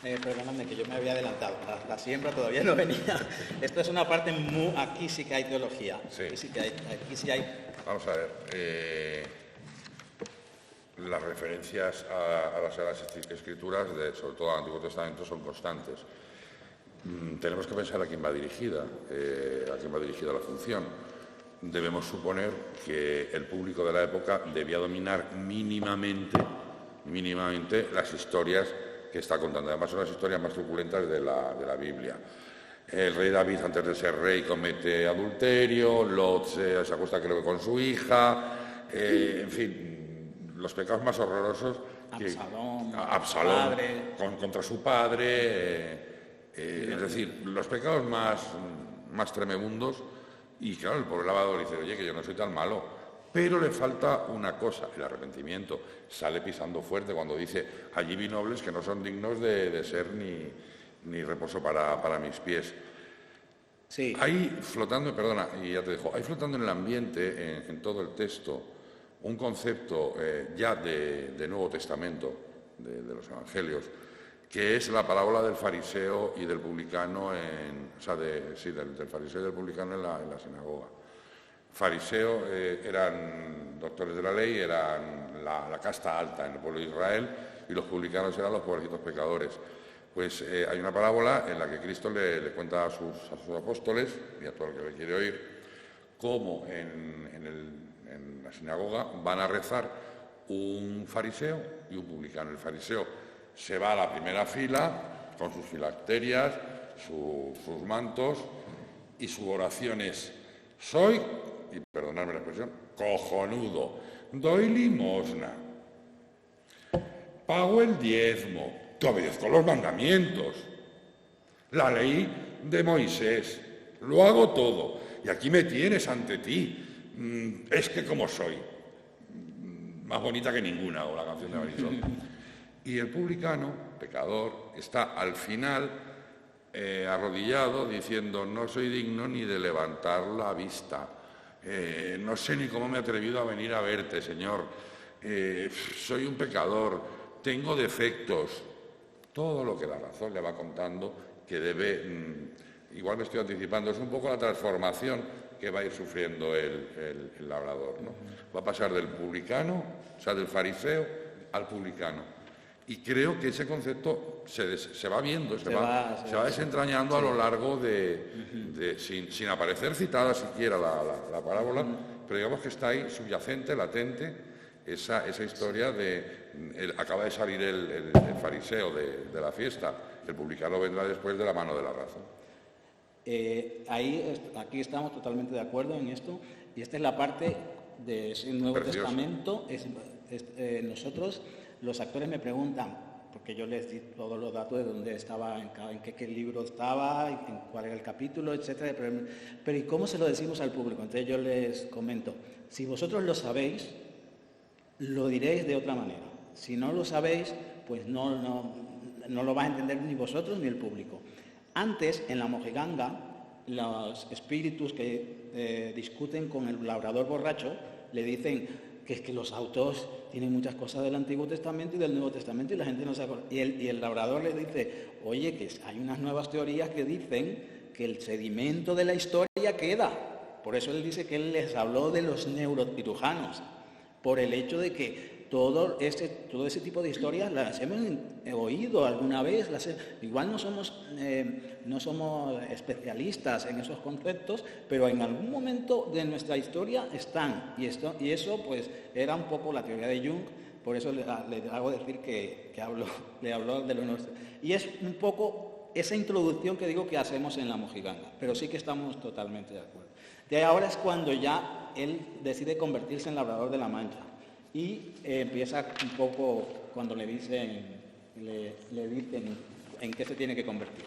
Perdóname que yo me había adelantado, la siembra todavía no venía. Esto es una parte muy... Aquí sí que hay teología. Sí. Aquí sí hay... Vamos a ver. Las referencias a las Sagradas Escrituras, sobre todo al Antiguo Testamento, son constantes. Tenemos que pensar a quién va dirigida la función. Debemos suponer que el público de la época debía dominar mínimamente las historias que está contando. Además, son las historias más truculentas de la Biblia. El rey David, antes de ser rey, comete adulterio, Lot se acuesta, creo que con su hija, en fin, los pecados más horrorosos. Absalón contra su padre, es decir, los pecados más tremebundos. Y claro, el pobre lavador dice, oye, que yo no soy tan malo. Pero le falta una cosa, el arrepentimiento. Sale pisando fuerte cuando dice, allí vi nobles que no son dignos de ser ni reposo para mis pies. Sí. Hay flotando, perdona, y ya te dejo, hay flotando en el ambiente, en todo el texto, un concepto ya de Nuevo Testamento, de los Evangelios, que es la parábola del fariseo y del publicano, del fariseo y del publicano en la sinagoga. Fariseos eran doctores de la ley, eran la casta alta en el pueblo de Israel, y los publicanos eran los pobrecitos pecadores. Pues hay una parábola en la que Cristo le cuenta a sus apóstoles, y a todo el que le quiere oír, cómo en la sinagoga van a rezar un fariseo y un publicano. El fariseo se va a la primera fila con sus filacterias, sus mantos, y su oración es: soy, y perdonadme la expresión, cojonudo, doy limosna, pago el diezmo, te obedezco los mandamientos, la ley de Moisés, lo hago todo, y aquí me tienes ante ti, es que como soy, más bonita que ninguna, o la canción de Marisol. Y el publicano, pecador, está al final arrodillado diciendo: no soy digno ni de levantar la vista, no sé ni cómo me he atrevido a venir a verte, Señor, soy un pecador, tengo defectos. Todo lo que la razón le va contando que debe, igual me estoy anticipando, es un poco la transformación que va a ir sufriendo el labrador, ¿no? Va a pasar del publicano, o sea, del fariseo al publicano. Y creo que ese concepto se va viendo, se va desentrañando a lo largo sin aparecer citada siquiera la parábola, pero digamos que está ahí subyacente, latente, esa historia acaba de salir el fariseo de la fiesta, el publicano vendrá después de la mano de la razón. Aquí estamos totalmente de acuerdo en esto, y esta es la parte de ese Nuevo Testamento. Nosotros, los actores me preguntan, porque yo les di todos los datos de dónde estaba, en qué libro estaba, en cuál era el capítulo, etcétera. Pero ¿y cómo se lo decimos al público? Entonces yo les comento: si vosotros lo sabéis, lo diréis de otra manera. Si no lo sabéis, pues no lo vais a entender ni vosotros ni el público. Antes, en la mojiganga, los espíritus que discuten con el labrador borracho le dicen que es que los autos tienen muchas cosas del Antiguo Testamento y del Nuevo Testamento y la gente no se acuerda. Y el labrador le dice: oye, que hay unas nuevas teorías que dicen que el sedimento de la historia queda. Por eso él dice que él les habló de los neurocirujanos, por el hecho de que todo ese tipo de historias las hemos oído alguna vez, igual no somos especialistas en esos conceptos, pero en algún momento de nuestra historia están, y eso pues era un poco la teoría de Jung. Por eso le hago decir que le habló de lo nuestro. Y es un poco esa introducción que digo que hacemos en La Mojiganga, pero sí que estamos totalmente de acuerdo. De ahora es cuando ya él decide convertirse en labrador de la Mancha y empieza un poco cuando le dicen en qué se tiene que convertir.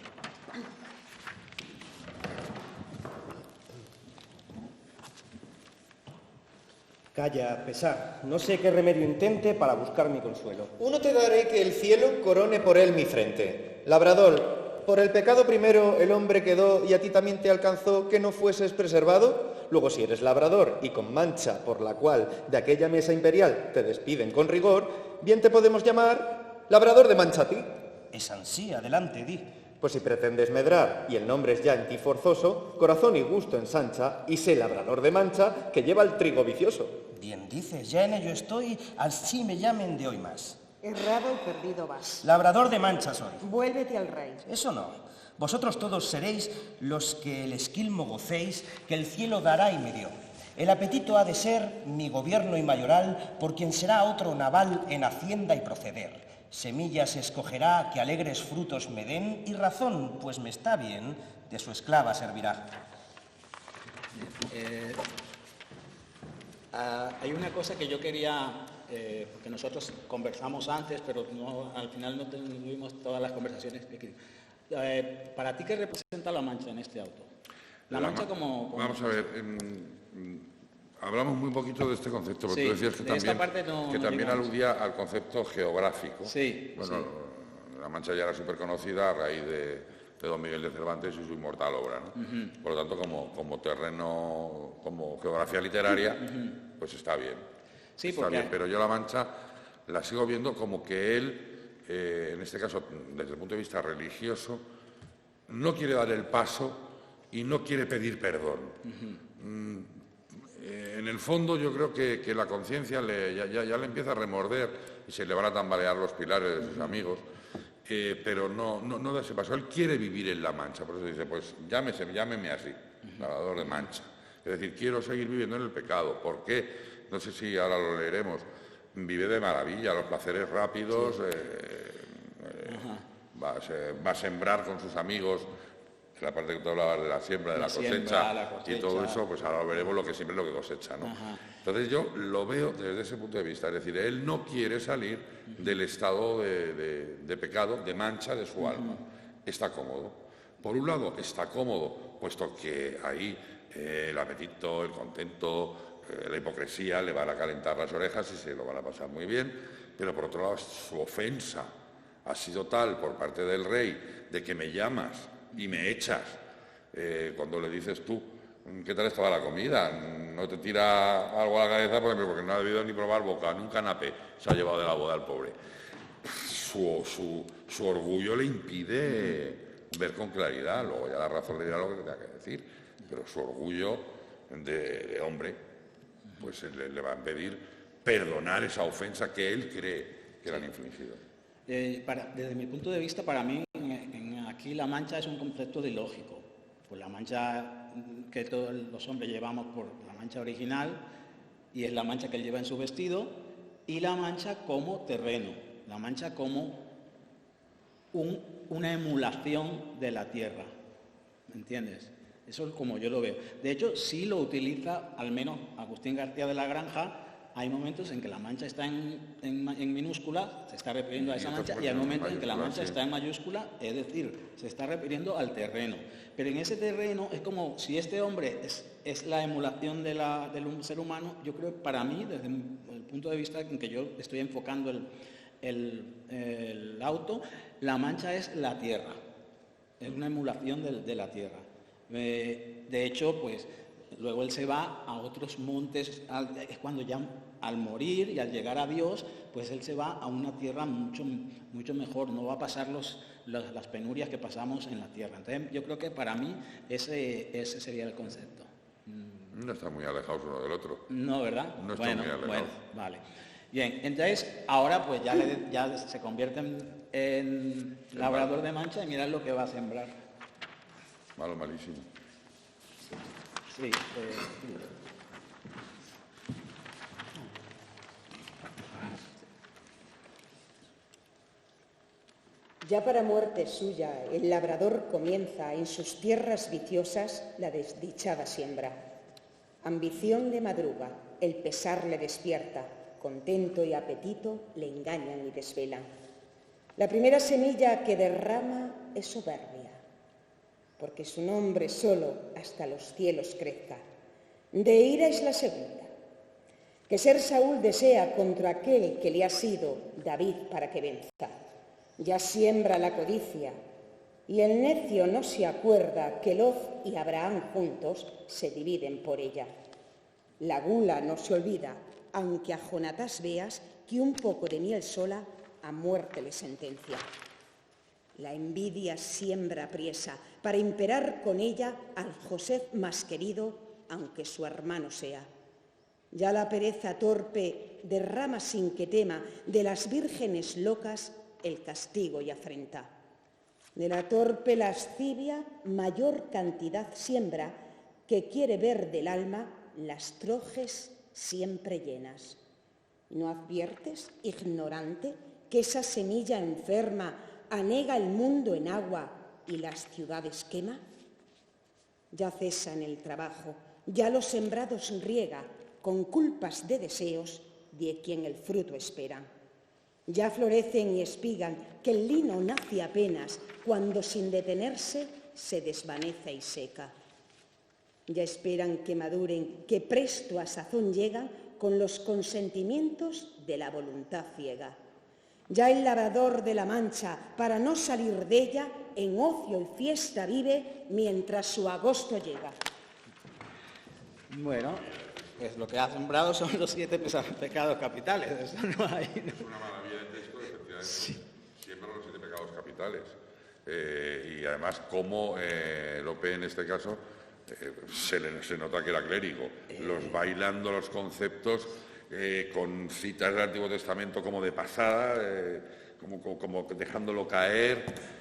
Calla, pesar. No sé qué remedio intente para buscar mi consuelo. Uno te daré que el cielo corone por él mi frente. Labrador, por el pecado primero el hombre quedó y a ti también te alcanzó que no fueses preservado. Luego, si eres labrador y con mancha por la cual de aquella mesa imperial te despiden con rigor, bien te podemos llamar labrador de mancha a ti. Es ansí, adelante, di. Pues si pretendes medrar y el nombre es ya en ti forzoso, corazón y gusto ensancha y sé labrador de mancha que lleva el trigo vicioso. Bien dices, ya en ello estoy, así me llamen de hoy más. Errado y perdido vas. Labrador de mancha soy. Vuélvete al rey. Eso no. Vosotros todos seréis los que el esquilmo gocéis, que el cielo dará y me dio. El apetito ha de ser mi gobierno y mayoral, por quien será otro naval en hacienda y proceder. Semillas escogerá que alegres frutos me den, y razón, pues me está bien, de su esclava servirá. Hay una cosa que yo quería, porque nosotros conversamos antes, pero al final no tuvimos todas las conversaciones que queríamos. ¿Para ti qué representa la mancha en este auto? La mancha como... Vamos a ver, hablamos muy poquito de este concepto, porque tú decías que también aludía al concepto geográfico. Sí. Bueno, sí. La Mancha ya era súper conocida a raíz de don Miguel de Cervantes y su inmortal obra, ¿no? Por lo tanto, como terreno, como geografía literaria, pues está bien. Sí, está bien, pero yo la Mancha la sigo viendo como que él, en este caso, desde el punto de vista religioso, no quiere dar el paso y no quiere pedir perdón. En el fondo yo creo que la conciencia ya le empieza a remorder y se le van a tambalear los pilares de sus amigos, pero no da ese paso. Él quiere vivir en la Mancha, por eso dice, pues llámeme así, labrador de Mancha. Es decir, quiero seguir viviendo en el pecado. ¿Por qué? No sé si ahora lo leeremos. Vive de maravilla, los placeres rápidos, va a sembrar con sus amigos. La parte que tú hablabas de la siembra, de la cosecha y todo eso, pues ahora veremos lo que siempre es lo que cosecha, ¿no? Entonces yo lo veo desde ese punto de vista, es decir, él no quiere salir del estado de pecado, de mancha de su alma. Está cómodo. Por un lado, está cómodo, puesto que ahí el apetito, el contento, la hipocresía le van a calentar las orejas y se lo van a pasar muy bien, pero por otro lado, su ofensa ha sido tal por parte del rey de que me llamas y me echas, cuando le dices tú, ¿qué tal estaba la comida? No te tira algo a la cabeza, porque no ha debido ni probar boca, ni un canapé se ha llevado de la boda al pobre. Su orgullo le impide ver con claridad, luego ya la razón le dirá lo que tenga que decir, pero su orgullo de hombre, pues le va a impedir perdonar esa ofensa que él cree que le han infligido. Desde mi punto de vista, para mí, aquí la mancha es un concepto de ilógico. Pues la mancha que todos los hombres llevamos por la mancha original, y es la mancha que él lleva en su vestido, y la mancha como terreno, la mancha como una emulación de la tierra. ¿Me entiendes? Eso es como yo lo veo. De hecho, sí lo utiliza, al menos Agustín García de la Granja. Hay momentos en que la mancha está en minúscula, se está refiriendo a esa mancha, y hay momentos en que la mancha está en mayúscula, es decir, se está refiriendo al terreno. Pero en ese terreno es como si este hombre es la emulación del ser humano. Yo creo que para mí, desde el punto de vista en que yo estoy enfocando el auto, la mancha es la tierra, es una emulación de la tierra. De hecho, pues luego él se va a otros montes, es cuando ya al morir y al llegar a Dios, pues él se va a una tierra mucho, mucho mejor, no va a pasar las penurias que pasamos en la tierra. Entonces yo creo que para mí ese sería el concepto. No está muy alejados uno del otro. No, ¿verdad? No está muy alejados. Bueno, vale. Bien, entonces ahora pues ya se convierte en labrador de Mancha y mirad lo que va a sembrar. Malo, malísimo. Sí. Ya para muerte suya, el labrador comienza en sus tierras viciosas la desdichada siembra. Ambición le madruga, el pesar le despierta, contento y apetito le engañan y desvelan. La primera semilla que derrama es soberbia, porque su nombre solo hasta los cielos crezca. De ira es la segunda, que ser Saúl desea contra aquel que le ha sido David para que venza. Ya siembra la codicia, y el necio no se acuerda que Lot y Abraham juntos se dividen por ella. La gula no se olvida, aunque a Jonatás veas que un poco de miel sola a muerte le sentencia. La envidia siembra priesa para imperar con ella al José más querido, aunque su hermano sea. Ya la pereza torpe derrama sin que tema de las vírgenes locas el castigo y afrenta. De la torpe lascivia mayor cantidad siembra, que quiere ver del alma las trojes siempre llenas. ¿No adviertes, ignorante, que esa semilla enferma anega el mundo en agua y las ciudades quema? Ya cesa en el trabajo, ya los sembrados riega, con culpas de deseos de quien el fruto espera. Ya florecen y espigan, que el lino nace apenas, cuando sin detenerse se desvanece y seca. Ya esperan que maduren, que presto a sazón llegan, con los consentimientos de la voluntad ciega. Ya el labrador de la Mancha, para no salir de ella, en ocio y fiesta vive, mientras su agosto llega. Bueno, pues lo que ha sembrado son los 7 pecados capitales. Eso no hay. Es una maravilla de texto, efectivamente. Sí. Siempre los 7 pecados capitales. Y además, cómo Lope en este caso se nota que era clérigo. Los bailando los conceptos con citas del Antiguo Testamento como de pasada, como dejándolo caer.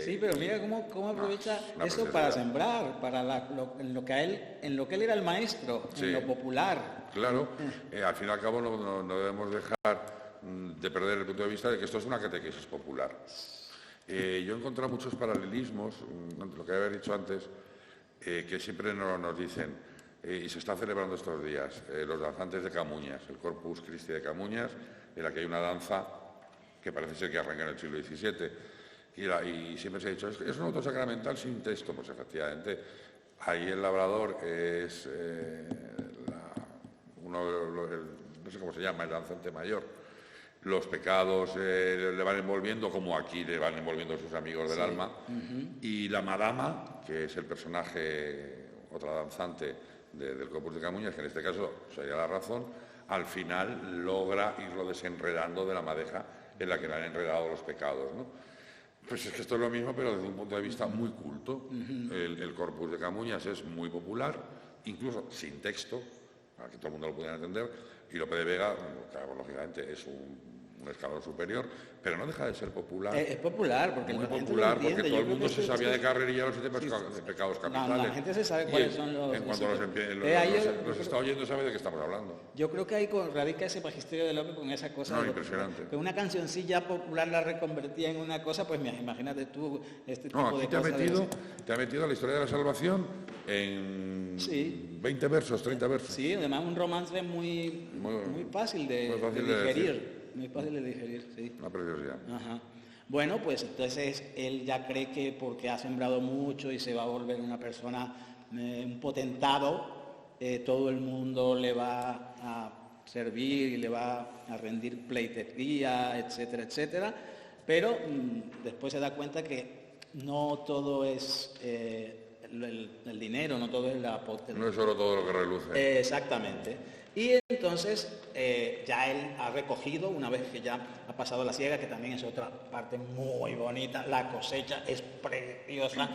Sí, pero mira cómo aprovecha eso para sembrar, para en lo que él era el maestro, sí, en lo popular. Claro, al fin y al cabo no debemos dejar de perder el punto de vista de que esto es una catequesis popular. Yo he encontrado muchos paralelismos, lo que había dicho antes, que siempre nos dicen, y se está celebrando estos días, los danzantes de Camuñas, el Corpus Christi de Camuñas, en la que hay una danza que parece ser que arranca en el siglo XVII, y siempre se ha dicho, es un auto sacramental sin texto. Pues efectivamente, ahí el labrador es no sé cómo se llama, el danzante mayor. Los pecados le van envolviendo, como aquí le van envolviendo sus amigos del alma. Y la madama, que es el personaje, otra danzante del Corpus de Camuñas, que en este caso sería la razón, al final logra irlo desenredando de la madeja en la que le han enredado los pecados, ¿no? Pues es que esto es lo mismo, pero desde un punto de vista muy culto. El Corpus de Camuñas es muy popular, incluso sin texto, para que todo el mundo lo pudiera entender, y Lope de Vega, claro, lógicamente, es un escalón superior, pero no deja de ser popular. Es popular, porque muy popular, porque todo el mundo se sabía de carrerilla los 7 pecados capitales. No, la gente se sabe cuáles son los... En cuanto los está oyendo, sabe de qué estamos hablando. Yo creo que ahí radica ese magisterio de Lope con esa cosa. No, impresionante. Que una cancioncilla popular la reconvertía en una cosa, pues imagínate tú este tipo de cosas. Te ha metido la historia de la salvación en 20 versos, 30 versos. Sí, además un romance muy fácil de digerir. Muy fácil de digerir, sí. Una preciosidad. Ajá. Bueno, pues entonces él ya cree que porque ha sembrado mucho y se va a volver una persona, un potentado, todo el mundo le va a servir y le va a rendir pleitesía, etcétera, etcétera. Pero después se da cuenta que no todo es el dinero, no todo es la potencia. No es solo todo lo que reluce. Exactamente. Y entonces ya él ha recogido, una vez que ya ha pasado la siega, que también es otra parte muy bonita, la cosecha es preciosa,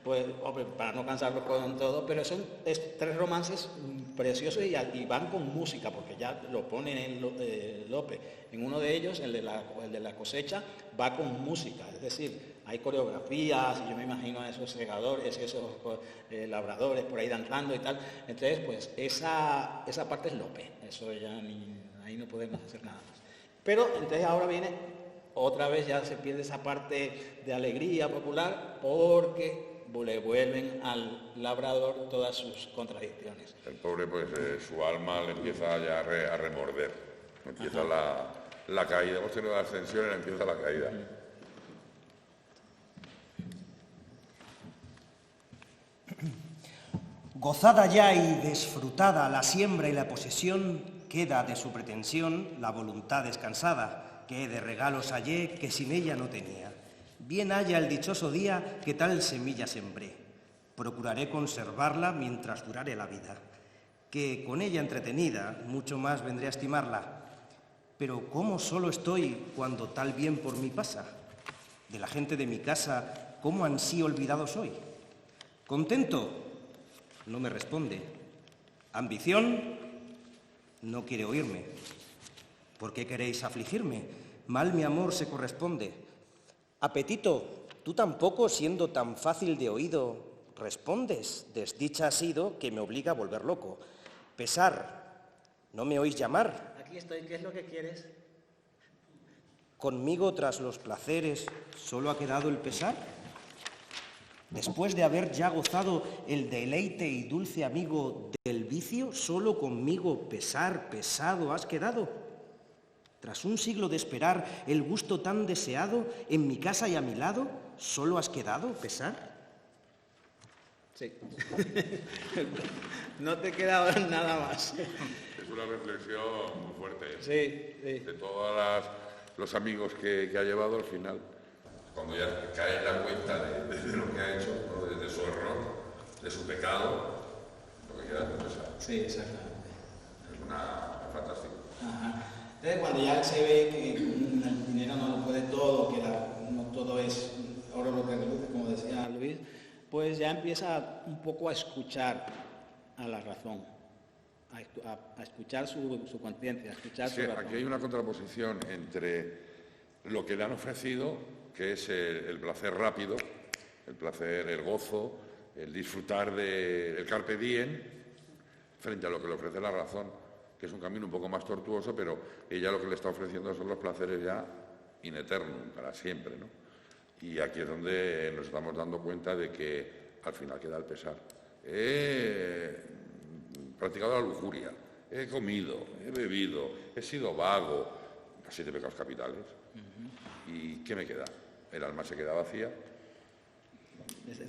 pues, hombre, para no cansarlos con todo, pero son 3 romances preciosos y van con música, porque ya lo pone en Lope. En uno de ellos, el de la cosecha, va con música, es decir, hay coreografías, y yo me imagino a esos segadores, esos labradores por ahí danzando y tal. Entonces, pues esa parte es Lope, eso ya ahí no podemos hacer nada más. Pero entonces ahora viene, otra vez ya se pierde esa parte de alegría popular, porque le vuelven al labrador todas sus contradicciones. El pobre, pues su alma le empieza ya a remorder, empieza la caída. Hemos tenido la ascensión y empieza la caída. Gozada ya y desfrutada la siembra y la posesión, queda de su pretensión la voluntad descansada, que de regalos hallé que sin ella no tenía. Bien haya el dichoso día que tal semilla sembré. Procuraré conservarla mientras durare la vida, que con ella entretenida mucho más vendré a estimarla. Pero ¿cómo solo estoy cuando tal bien por mí pasa? De la gente de mi casa, ¿cómo ansí olvidado soy? ¿Contento? No me responde. ¿Ambición? No quiere oírme. ¿Por qué queréis afligirme? Mal mi amor se corresponde. Apetito, tú tampoco, siendo tan fácil de oído, respondes. Desdicha ha sido que me obliga a volver loco. Pesar, ¿no me oís llamar? Aquí estoy, ¿qué es lo que quieres? Conmigo tras los placeres, ¿solo ha quedado el pesar? Después de haber ya gozado el deleite y dulce amigo del vicio, ¿solo conmigo pesado has quedado? Tras un siglo de esperar el gusto tan deseado, en mi casa y a mi lado, ¿solo has quedado pesar? Sí. No te queda nada más. Es una reflexión muy fuerte. Sí, sí. De todos los amigos que ha llevado al final. Cuando ya cae en la cuenta de lo que ha hecho, ¿no? de su error, de su pecado, lo que queda es pesar. Sí, exactamente. Es fantástico. Ajá. Entonces, cuando ya se ve que el dinero no lo puede todo, que no todo es oro lo que reluce, como decía Luis, pues ya empieza un poco a escuchar a la razón, a escuchar su conciencia, a escuchar su razón. Aquí hay una contraposición entre lo que le han ofrecido, que es el placer rápido, el placer, el gozo, el disfrutar del carpe diem, frente a lo que le ofrece la razón, que es un camino un poco más tortuoso, pero ella lo que le está ofreciendo son los placeres ya in eternum, para siempre, ¿no? Y aquí es donde nos estamos dando cuenta de que al final queda el pesar. He practicado la lujuria, he comido, he bebido, he sido vago, los 7 pecados capitales. ¿Y qué me queda? El alma se queda vacía.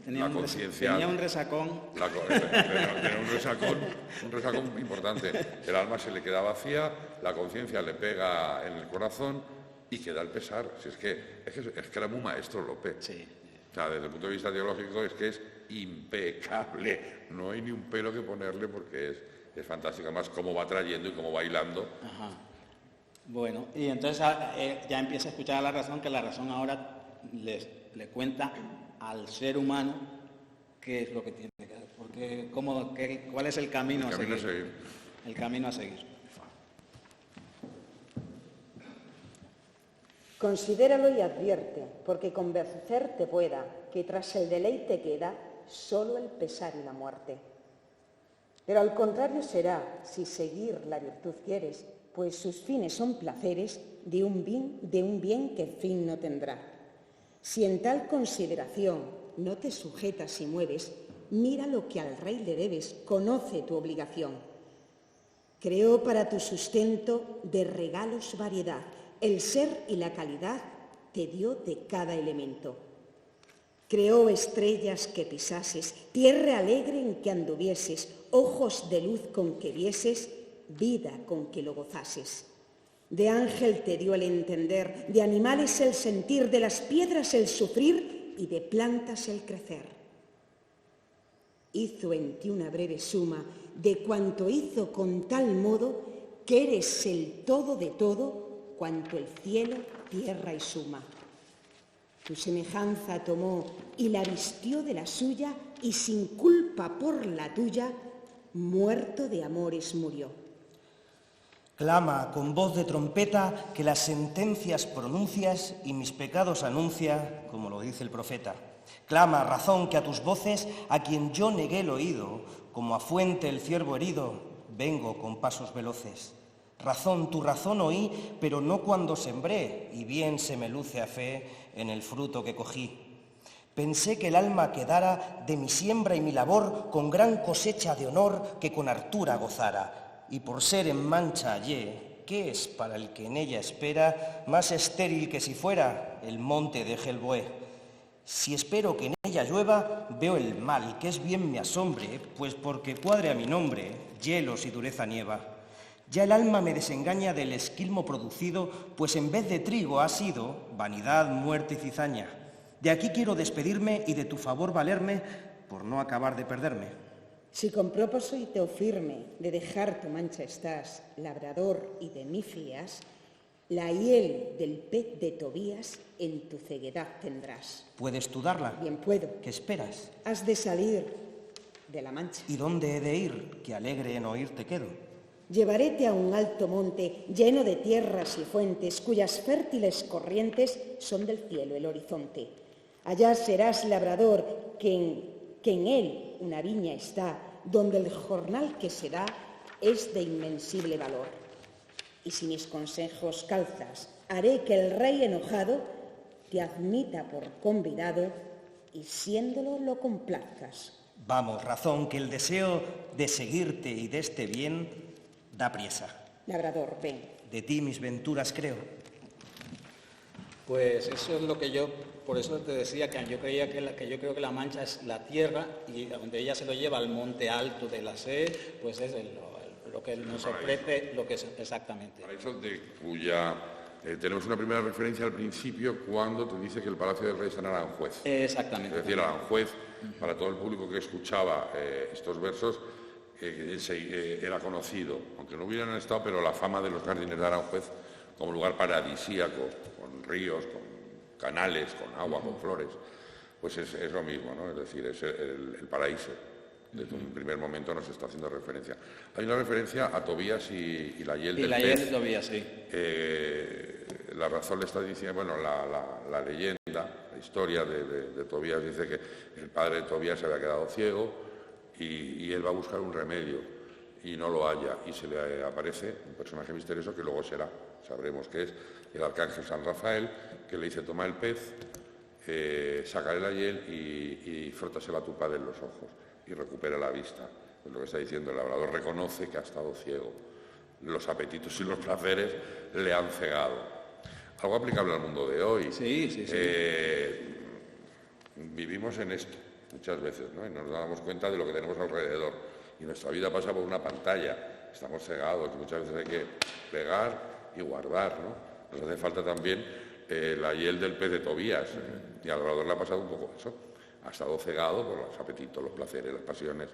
La conciencia. Tenía un resacón. Tenía un resacón importante. El alma se le queda vacía, la conciencia le pega en el corazón y queda el pesar. Si es que era muy maestro Lope. Sí. O sea, desde el punto de vista teológico es que es impecable. No hay ni un pelo que ponerle porque es fantástico. Además, cómo va trayendo y cómo va hilando. Ajá. Bueno, y entonces ya empieza a escuchar a la razón, que la razón ahora le cuenta al ser humano qué es lo que tiene que hacer, porque cuál es el camino a seguir. El camino a seguir. Considéralo y advierte, porque convencerte pueda que tras el deleite queda solo el pesar y la muerte. Pero al contrario será, si seguir la virtud quieres, pues sus fines son placeres de un bien que fin no tendrá. Si en tal consideración no te sujetas y mueves, mira lo que al rey le debes, conoce tu obligación. Creó para tu sustento de regalos variedad, el ser y la calidad te dio de cada elemento. Creó estrellas que pisases, tierra alegre en que anduvieses, ojos de luz con que vieses, vida con que lo gozases. De ángel te dio el entender, de animales el sentir, de las piedras el sufrir y de plantas el crecer. Hizo en ti una breve suma de cuanto hizo con tal modo que eres el todo de todo cuanto el cielo, tierra y suma. Tu semejanza tomó y la vistió de la suya, y sin culpa por la tuya, muerto de amores murió. Clama con voz de trompeta que las sentencias pronuncias y mis pecados anuncia, como lo dice el profeta. Clama, razón, que a tus voces, a quien yo negué el oído, como a fuente el ciervo herido, vengo con pasos veloces. Razón, tu razón oí, pero no cuando sembré, y bien se me luce a fe en el fruto que cogí. Pensé que el alma quedara de mi siembra y mi labor con gran cosecha de honor que con hartura gozara. Y por ser en mancha hallé, ¿qué es para el que en ella espera? Más estéril que si fuera el monte de Gelboé. Si espero que en ella llueva, veo el mal, que es bien me asombre, pues porque cuadre a mi nombre, hielos y dureza nieva. Ya el alma me desengaña del esquilmo producido, pues en vez de trigo ha sido vanidad, muerte y cizaña. De aquí quiero despedirme y de tu favor valerme, por no acabar de perderme. Si con propósito firme de dejar tu mancha estás, labrador, y de mí fías, la hiel del pez de Tobías en tu ceguedad tendrás. ¿Puedes tú darla? Bien puedo. ¿Qué esperas? Has de salir de la mancha. ¿Y dónde he de ir? Que alegre en oírte quedo. Llevaréte a un alto monte lleno de tierras y fuentes, cuyas fértiles corrientes son del cielo el horizonte. Allá serás labrador, que en él una viña está, donde el jornal que se da es de inmensible valor. Y si mis consejos calzas, haré que el rey enojado te admita por convidado y siéndolo lo complazcas. Vamos, razón, que el deseo de seguirte y de este bien da priesa. Labrador, ven. De ti mis venturas creo. Pues eso es lo que yo, por eso te decía que yo creo que la mancha es la tierra, y donde ella se lo lleva al monte alto de la sed, pues es lo que nos ofrece, lo que es exactamente. Para eso de cuya tenemos una primera referencia al principio cuando te dice que el Palacio del Rey está en Aranjuez. Exactamente. Es decir, Aranjuez, para todo el público que escuchaba estos versos, era conocido, aunque no hubieran estado, pero la fama de los jardines de Aranjuez como lugar paradisíaco, con ríos, con canales, con agua, con flores, pues es lo mismo, ¿no? Es decir, es el paraíso. Desde un primer momento nos está haciendo referencia. Hay una referencia a Tobías y la hiel del pez. Y la hiel de Tobías, sí. La razón le está diciendo, bueno, la leyenda, la historia de Tobías dice que el padre de Tobías se había quedado ciego y él va a buscar un remedio y no lo halla, y se le aparece un personaje misterioso que luego sabremos que es el arcángel San Rafael, que le dice: toma el pez, sácale la hiel y frótasela a tu padre en los ojos y recupera la vista. Es lo que está diciendo, el labrador reconoce que ha estado ciego. Los apetitos y los placeres le han cegado. Algo aplicable al mundo de hoy. Sí. Vivimos en esto muchas veces, ¿no? Y no nos damos cuenta de lo que tenemos alrededor. Y nuestra vida pasa por una pantalla. Estamos cegados y muchas veces hay que pegar y guardar, ¿no? Nos hace falta también la hiel del pez de Tobías. Y al labrador le ha pasado un poco eso. Ha estado cegado por los apetitos, los placeres, las pasiones,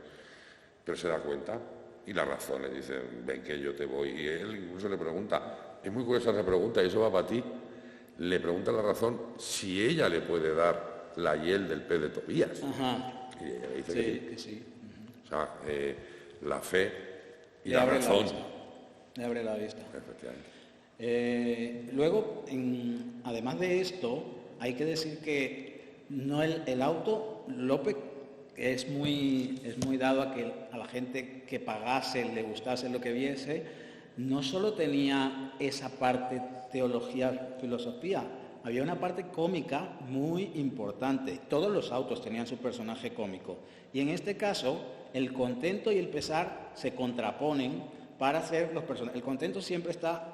pero se da cuenta y la razón le dice: ven que yo te voy. Y él incluso le pregunta, es muy curiosa esa pregunta, y eso va para ti, le pregunta a la razón si ella le puede dar la hiel del pez de Tobías. Ajá. Y ella le dice que sí. O sea, la fe y Le la abre razón. Le abre la vista. Efectivamente. Luego, además de esto, hay que decir que no el auto, Lope, que es muy dado a la gente que pagase, le gustase lo que viese, no solo tenía esa parte teología, filosofía, había una parte cómica muy importante. Todos los autos tenían su personaje cómico. Y en este caso, el contento y el pesar se contraponen para hacer los personajes. El contento siempre está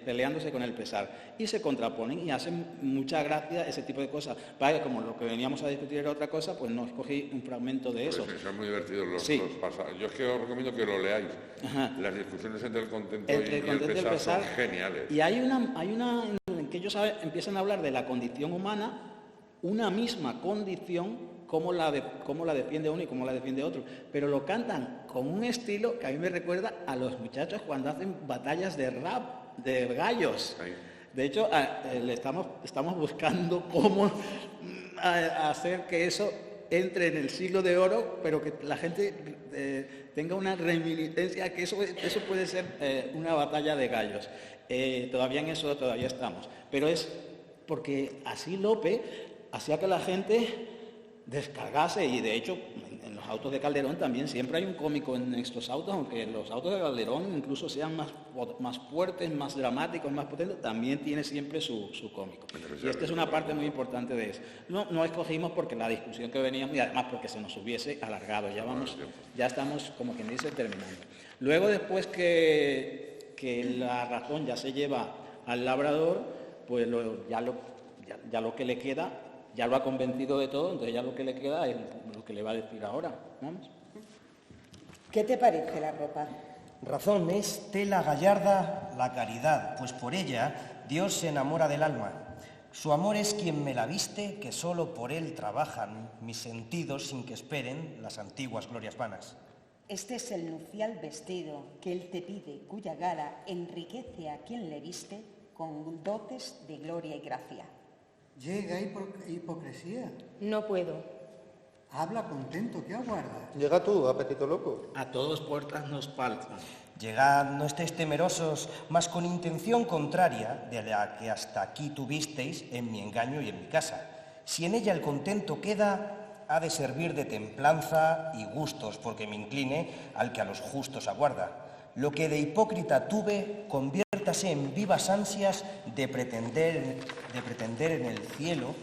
peleándose con el pesar, y se contraponen y hacen mucha gracia ese tipo de cosas. Vaya, como lo que veníamos a discutir era otra cosa, pues no escogí un fragmento de eso. Pues son muy divertidos los pasajes. Yo es que os recomiendo que lo leáis. Ajá. Las discusiones entre el contento y el pesar son geniales. Y hay una en que ellos empiezan a hablar de la condición humana, una misma condición, cómo la defiende uno y cómo la defiende otro, pero lo cantan con un estilo que a mí me recuerda a los muchachos cuando hacen batallas de rap, de gallos. De hecho, estamos buscando cómo hacer que eso entre en el siglo de oro, pero que la gente tenga una reminiscencia, que eso puede ser una batalla de gallos. Todavía en eso todavía estamos. Pero es porque así Lope hacía que la gente descargase, y de hecho en los autos de Calderón también siempre hay un cómico en estos autos, aunque los autos de Calderón incluso sean más fuertes, más dramáticos, más potentes, también tiene siempre su cómico. Y esta es una parte muy importante de eso. No escogimos porque la discusión que veníamos, y además porque se nos hubiese alargado, ya estamos, como quien dice, terminando. Luego, después que la razón ya se lleva al labrador, pues ya lo que le queda, ya lo ha convencido de todo, entonces ya lo que le queda es lo que le va a decir ahora. ¿Vamos? ¿Qué te parece la ropa? Razón, es tela gallarda la caridad, pues por ella Dios se enamora del alma. Su amor es quien me la viste, que solo por él trabajan mis sentidos sin que esperen las antiguas glorias vanas. Este es el nupcial vestido que él te pide, cuya gala enriquece a quien le viste con dotes de gloria y gracia. Llega hipocresía. No puedo. Habla contento, ¿qué aguardas? Llega tú, apetito loco. A todos puertas nos faltan. Llegad, no estéis temerosos, mas con intención contraria de la que hasta aquí tuvisteis en mi engaño y en mi casa. Si en ella el contento queda, ha de servir de templanza y gustos, porque me incline al que a los justos aguarda. Lo que de hipócrita tuve, conviértase en vivas ansias de pretender en el cielo,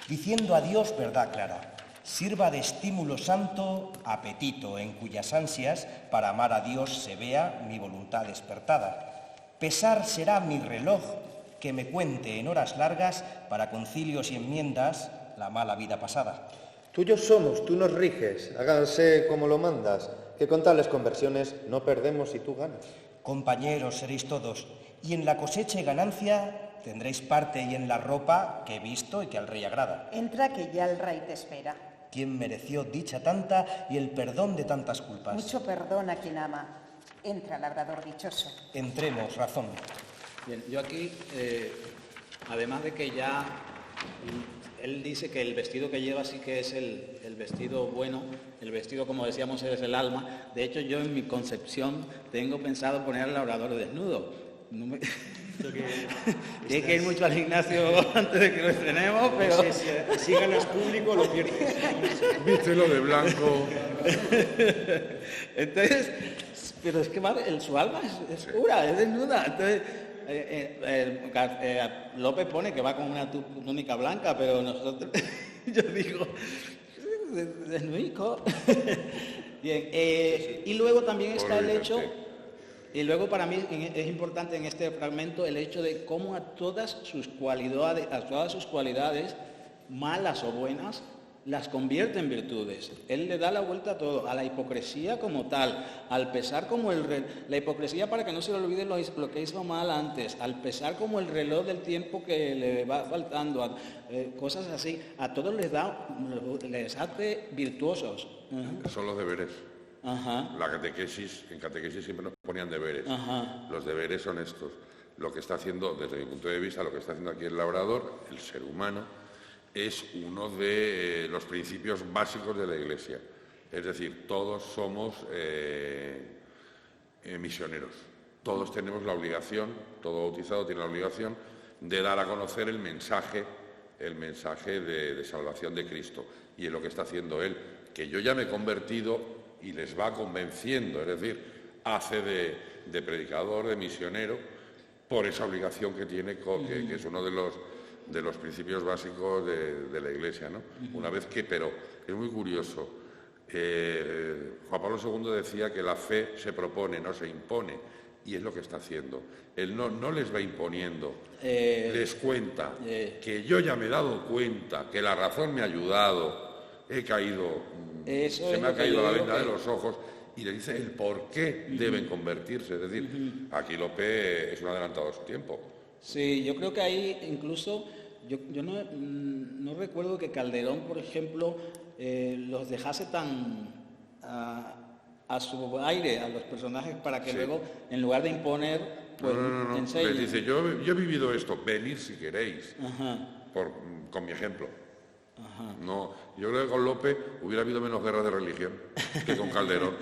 diciendo a Dios verdad clara. Sirva de estímulo santo, apetito, en cuyas ansias, para amar a Dios se vea mi voluntad despertada. Pesar será mi reloj, que me cuente en horas largas, para concilios y enmiendas, la mala vida pasada. Tuyos somos, tú nos riges, háganse como lo mandas, que con tales conversiones no perdemos y tú ganas. Compañeros seréis todos, y en la cosecha y ganancia tendréis parte, y en la ropa que he visto y que al rey agrada. Entra, que ya el rey te espera. Quien mereció dicha tanta y el perdón de tantas culpas. Mucho perdón a quien ama. Entra, labrador dichoso. Entremos, razón. Bien, yo aquí, además de que ya él dice que el vestido que lleva sí que es el vestido bueno, el vestido, como decíamos, es el alma. De hecho, yo en mi concepción tengo pensado poner al labrador desnudo. Hay que ir mucho al gimnasio antes de que lo estrenemos, pero... Si ganas público, lo pierdes. Vístelo de blanco. Entonces, pero es que su alma es pura, es desnuda. Entonces, López pone que va con una túnica blanca, pero nosotros, yo digo, desnudico. Bien, y luego también está el hecho... Y luego para mí es importante en este fragmento el hecho de cómo a todas sus cualidades, malas o buenas, las convierte en virtudes. Él le da la vuelta a todo, a la hipocresía como tal, al pesar como la hipocresía para que no se le olvide lo que hizo mal antes, al pesar como el reloj del tiempo que le va faltando, cosas así, a todos les hace virtuosos. Son los deberes. Ajá. En catequesis siempre nos ponían deberes. Ajá. Los deberes son estos. Lo que está haciendo, desde mi punto de vista, lo que está haciendo aquí el labrador, el ser humano, es uno de los principios básicos de la Iglesia. Es decir, todos somos misioneros. Todos tenemos la obligación, todo bautizado tiene la obligación de dar a conocer el mensaje de salvación de Cristo. Y es lo que está haciendo él, que yo ya me he convertido y les va convenciendo, es decir, hace de predicador, de misionero, por esa obligación que tiene, que es uno de los principios básicos de la Iglesia, ¿no? Una vez que, pero es muy curioso, Juan Pablo II decía que la fe se propone, no se impone, y es lo que está haciendo. Él no les va imponiendo, les cuenta que yo ya me he dado cuenta, que la razón me ha ayudado, he caído, se me ha caído la venda de los ojos, y le dice el por qué deben convertirse. Es decir, aquí Lope es un adelantado a su tiempo. Sí, yo creo que ahí incluso, yo no recuerdo que Calderón, por ejemplo, los dejase tan a su aire a los personajes para que luego, en lugar de imponer, Pues no. enseñe. Les dice, yo he vivido esto, venid si queréis, Ajá. con mi ejemplo. Ajá. No, yo creo que con Lope hubiera habido menos guerra de religión que con Calderón.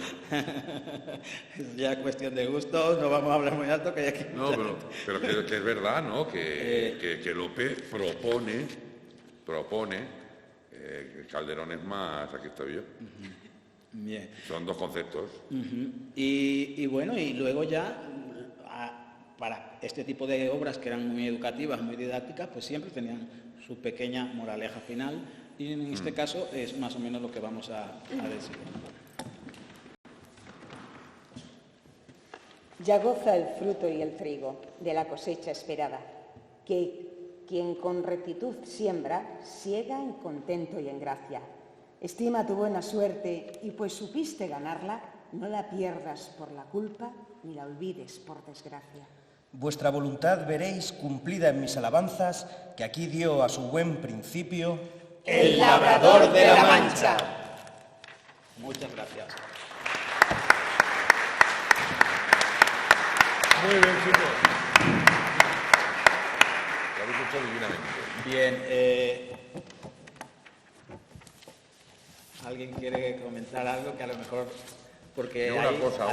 Es ya cuestión de gustos, no vamos a hablar muy alto que hay aquí. No, pero que es verdad, ¿no? Que Lope propone, Calderón es más, aquí estoy yo. Bien. Son dos conceptos. Y bueno, y luego ya, para este tipo de obras que eran muy educativas, muy didácticas, pues siempre tenían su pequeña moraleja final, y en este caso es más o menos lo que vamos a decir. Ya goza el fruto y el trigo de la cosecha esperada, que quien con rectitud siembra, siega en contento y en gracia. Estima tu buena suerte y pues supiste ganarla, no la pierdas por la culpa ni la olvides por desgracia. Vuestra voluntad veréis cumplida en mis alabanzas, que aquí dio a su buen principio el labrador de la Mancha. Muchas gracias. Muy bien, chicos. Lo habéis hecho divinamente. Bien, ¿alguien quiere comentar algo que a lo mejor... Porque Una cosa.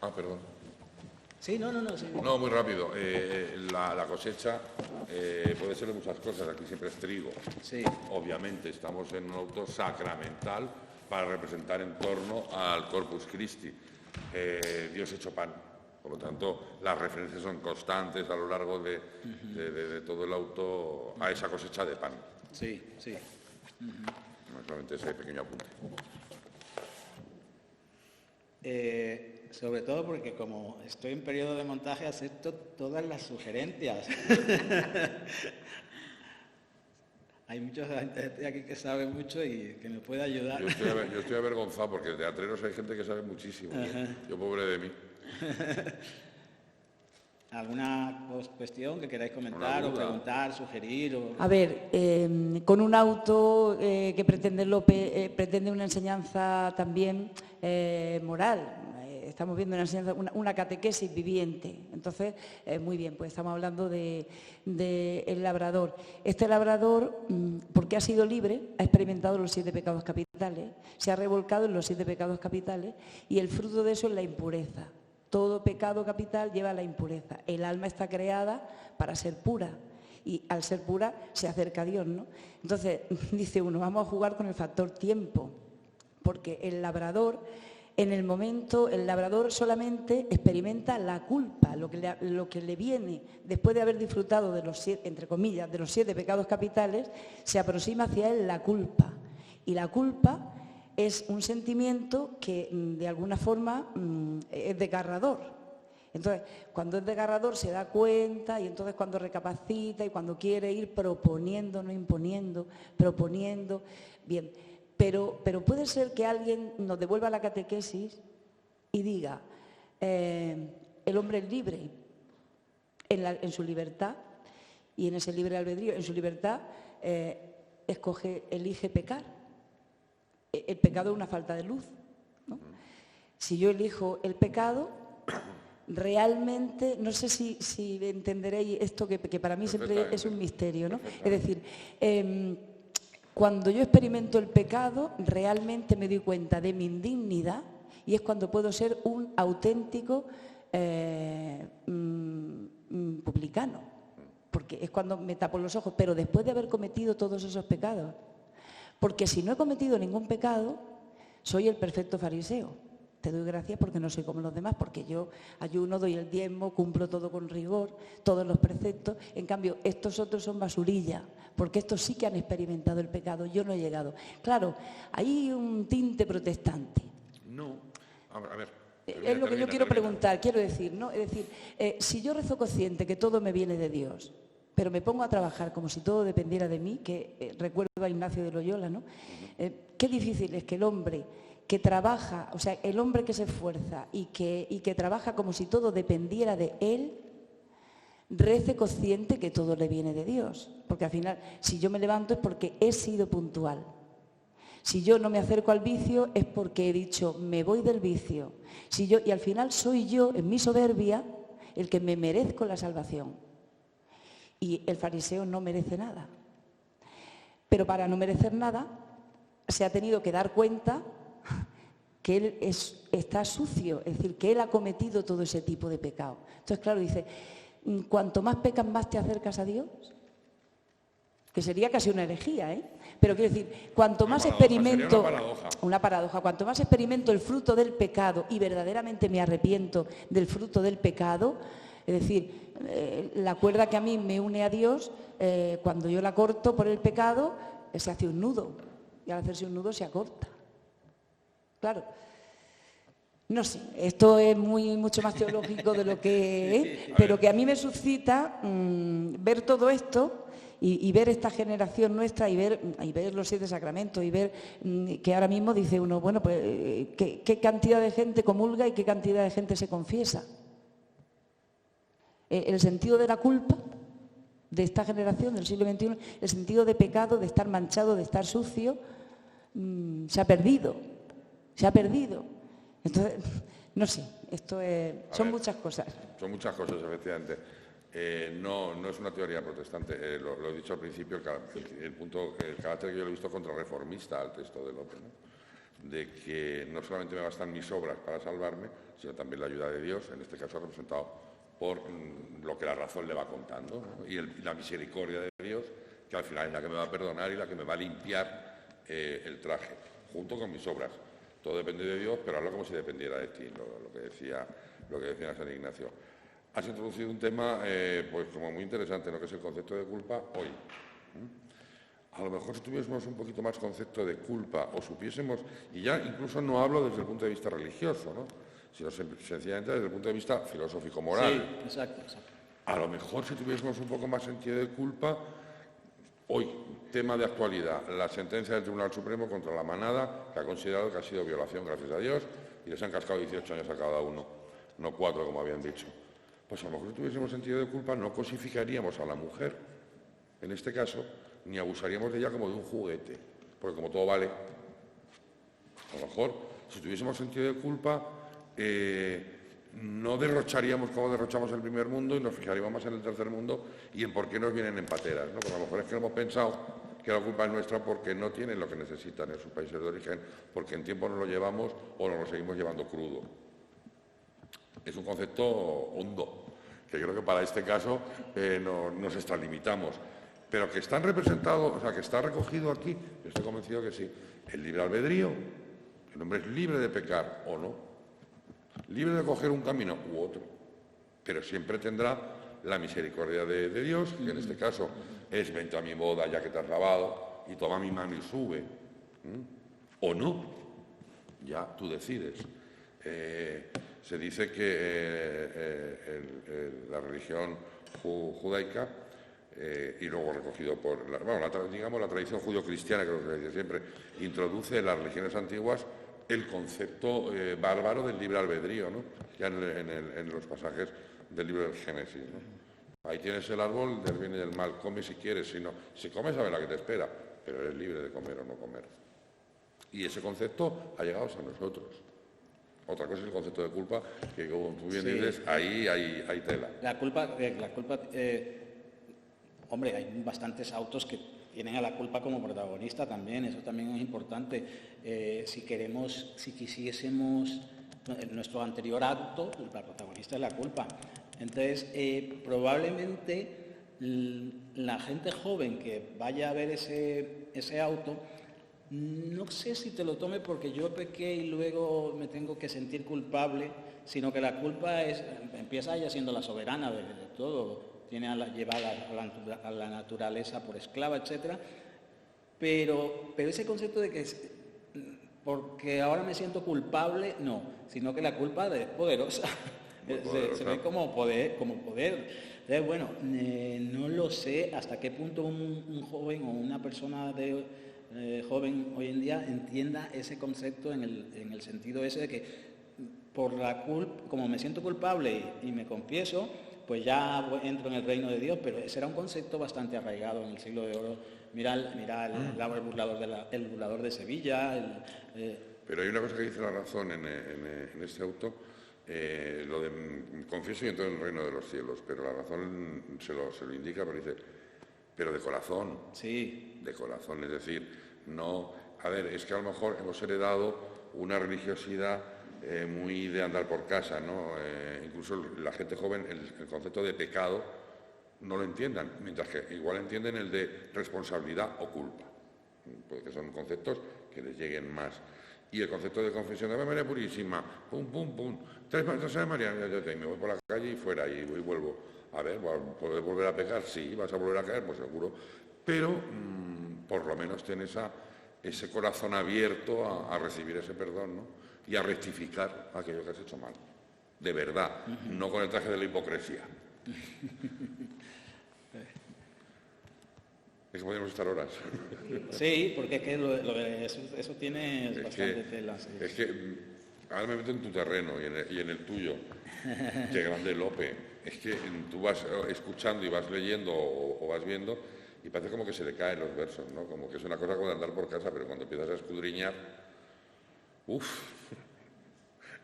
Ah, perdón. Sí, no. Sí. No, muy rápido. La cosecha puede ser de muchas cosas. Aquí siempre es trigo. Sí. Obviamente estamos en un auto sacramental para representar en torno al Corpus Christi. Dios hecho pan. Por lo tanto, las referencias son constantes a lo largo de todo el auto a esa cosecha de pan. Sí. Solamente ese pequeño apunte. Sobre todo porque como estoy en periodo de montaje, acepto todas las sugerencias. Hay mucha gente aquí que sabe mucho y que me puede ayudar. Yo estoy avergonzado porque de teatreros hay gente que sabe muchísimo. Yo pobre de mí. ¿Alguna cuestión que queráis comentar o preguntar, sugerir? A ver, con un auto que pretende Lope, pretende una enseñanza también moral. Estamos viendo una enseñanza, una catequesis viviente. Entonces, muy bien, pues estamos hablando de el labrador. Este labrador, porque ha sido libre, ha experimentado los 7 pecados capitales, se ha revolcado en los 7 pecados capitales y el fruto de eso es la impureza. Todo pecado capital lleva a la impureza. El alma está creada para ser pura y al ser pura se acerca a Dios, ¿no? Entonces, dice uno, vamos a jugar con el factor tiempo, porque el labrador, en el momento, el labrador solamente experimenta la culpa, lo que le viene después de haber disfrutado de los 7, entre comillas, de los 7 pecados capitales, se aproxima hacia él la culpa. Y la culpa es un sentimiento que de alguna forma es desgarrador. Entonces, cuando es desgarrador se da cuenta y entonces cuando recapacita y cuando quiere ir proponiendo, no imponiendo, proponiendo, bien. Pero puede ser que alguien nos devuelva la catequesis y diga, el hombre es libre en su libertad y en ese libre albedrío, en su libertad, elige pecar. El pecado es una falta de luz, ¿no? Si yo elijo el pecado, realmente, no sé si entenderéis esto que para mí siempre es un misterio, ¿no? Es decir, cuando yo experimento el pecado, realmente me doy cuenta de mi indignidad y es cuando puedo ser un auténtico publicano, porque es cuando me tapo los ojos, pero después de haber cometido todos esos pecados. Porque si no he cometido ningún pecado, soy el perfecto fariseo. Te doy gracias porque no soy como los demás, porque yo ayuno, doy el diezmo, cumplo todo con rigor, todos los preceptos. En cambio, estos otros son basurilla, porque estos sí que han experimentado el pecado, yo no he llegado. Claro, hay un tinte protestante. No, a ver. Es lo que yo quiero preguntar, quiero decir, ¿no? Es decir, si yo rezo consciente que todo me viene de Dios, pero me pongo a trabajar como si todo dependiera de mí, que recuerdo a Ignacio de Loyola, ¿no? Qué difícil es que el hombre que trabaja, o sea, el hombre que se esfuerza y que trabaja como si todo dependiera de él, rece consciente que todo le viene de Dios. Porque al final, si yo me levanto es porque he sido puntual. Si yo no me acerco al vicio es porque he dicho, me voy del vicio. Y al final soy yo, en mi soberbia, el que me merezco la salvación. Y el fariseo no merece nada. Pero para no merecer nada, se ha tenido que dar cuenta que él está sucio, es decir, que él ha cometido todo ese tipo de pecado. Entonces, claro, dice, cuanto más pecas, más te acercas a Dios. Que sería casi una herejía, ¿eh? Pero quiero decir, cuanto más experimento... Una paradoja. Cuanto más experimento el fruto del pecado y verdaderamente me arrepiento del fruto del pecado, es decir, la cuerda que a mí me une a Dios, cuando yo la corto por el pecado, se hace un nudo. Y al hacerse un nudo se acorta. Claro. No sé, esto es mucho más teológico de lo que es, pero que a mí me suscita ver todo esto y ver esta generación nuestra y ver los 7 sacramentos y ver que ahora mismo dice uno, bueno, pues qué cantidad de gente comulga y qué cantidad de gente se confiesa. El sentido de la culpa de esta generación del siglo XXI, el sentido de pecado, de estar manchado, de estar sucio, se ha perdido. Entonces, no sé, son muchas cosas. Son muchas cosas, efectivamente. No es una teoría protestante, lo he dicho al principio, el carácter que yo le he visto contrarreformista al texto de Lope, ¿no? De que no solamente me bastan mis obras para salvarme, sino también la ayuda de Dios, en este caso representado por lo que la razón le va contando, ¿no? Y la misericordia de Dios, que al final es la que me va a perdonar y la que me va a limpiar el traje, junto con mis obras. Todo depende de Dios, pero hablo como si dependiera de ti, lo que decía San Ignacio. Has introducido un tema pues como muy interesante, ¿no? Que es el concepto de culpa hoy. A lo mejor si tuviésemos un poquito más concepto de culpa o supiésemos, y ya incluso no hablo desde el punto de vista religioso, ¿no? Sino sencillamente desde el punto de vista filosófico-moral. Sí, exacto. A lo mejor si tuviésemos un poco más sentido de culpa, hoy, tema de actualidad, la sentencia del Tribunal Supremo contra la manada, que ha considerado que ha sido violación, gracias a Dios, y les han cascado 18 años a cada uno, no 4 como habían dicho. Pues a lo mejor si tuviésemos sentido de culpa no cosificaríamos a la mujer, en este caso, ni abusaríamos de ella como de un juguete, porque como todo vale, a lo mejor si tuviésemos sentido de culpa no derrocharíamos como derrochamos el primer mundo y nos fijaríamos más en el tercer mundo y en por qué nos vienen en pateras, ¿no? Porque a lo mejor es que hemos pensado que la culpa es nuestra porque no tienen lo que necesitan en sus países de origen, porque en tiempo no lo llevamos o nos lo seguimos llevando crudo. Es un concepto hondo, que creo que para este caso nos extralimitamos, pero que están representados, o sea, que está recogido aquí, yo estoy convencido que sí, el libre albedrío, el hombre es libre de pecar o no, libre de coger un camino u otro, pero siempre tendrá la misericordia de Dios, que en este caso es vente a mi boda ya que te has lavado y toma mi mano y sube, o no, ya tú decides. Se dice que la religión judaica, y luego recogido por la tradición judío-cristiana, que lo que siempre introduce en las religiones antiguas el concepto bárbaro del libre albedrío, ¿no? Ya en los pasajes del libro del Génesis, ¿no? Ahí tienes el árbol del bien y del mal, come si quieres, si comes sabes la que te espera, pero eres libre de comer o no comer. Y ese concepto ha llegado a nosotros. Otra cosa es el concepto de culpa, que como tú bien dices, ahí hay tela. La culpa, hombre, hay bastantes autos que tienen a la culpa como protagonista también, eso también es importante. Si quisiésemos nuestro anterior acto, la protagonista es la culpa. Entonces, probablemente la gente joven que vaya a ver ese auto, no sé si te lo tome porque yo pequé y luego me tengo que sentir culpable, sino que la culpa empieza ella siendo la soberana de todo, tiene llevada a la naturaleza por esclava, etc. Pero ese concepto de que porque ahora me siento culpable, no, sino que la culpa es poderosa, se ve como poder. Entonces, bueno, no lo sé hasta qué punto un joven o una persona joven hoy en día entienda ese concepto en el sentido ese de que por la culpa, como me siento culpable y me confieso, pues ya entro en el reino de Dios, pero ese era un concepto bastante arraigado en el siglo de oro. Mira el burlador de Sevilla. Pero hay una cosa que dice la razón en este auto, lo de confieso y entro en el reino de los cielos, pero la razón se lo indica, pero dice, pero de corazón. Sí. De corazón, es decir, no... A ver, es que a lo mejor hemos heredado una religiosidad muy de andar por casa, ¿no? Incluso la gente joven, el concepto de pecado no lo entiendan, mientras que igual entienden el de responsabilidad o culpa, porque son conceptos que les lleguen más. Y el concepto de confesión de María Purísima, pum, pum, pum, 3 pasos de María, y me voy por la calle y fuera, y vuelvo. A ver, ¿puedes volver a pecar? Sí, ¿vas a volver a caer? Pues seguro. Pero por lo menos tienes ese corazón abierto a recibir ese perdón, ¿no? Y a rectificar aquello que has hecho mal. De verdad, no con el traje de la hipocresía. Es que podríamos estar horas. Sí, porque es que eso tiene bastante tela. Sí. Es que ahora me meto en tu terreno y en el tuyo. Qué grande Lope. Es que tú vas escuchando y vas leyendo o vas viendo y parece como que se le caen los versos, ¿no? Como que es una cosa como de andar por casa, pero cuando empiezas a escudriñar, ¡uf!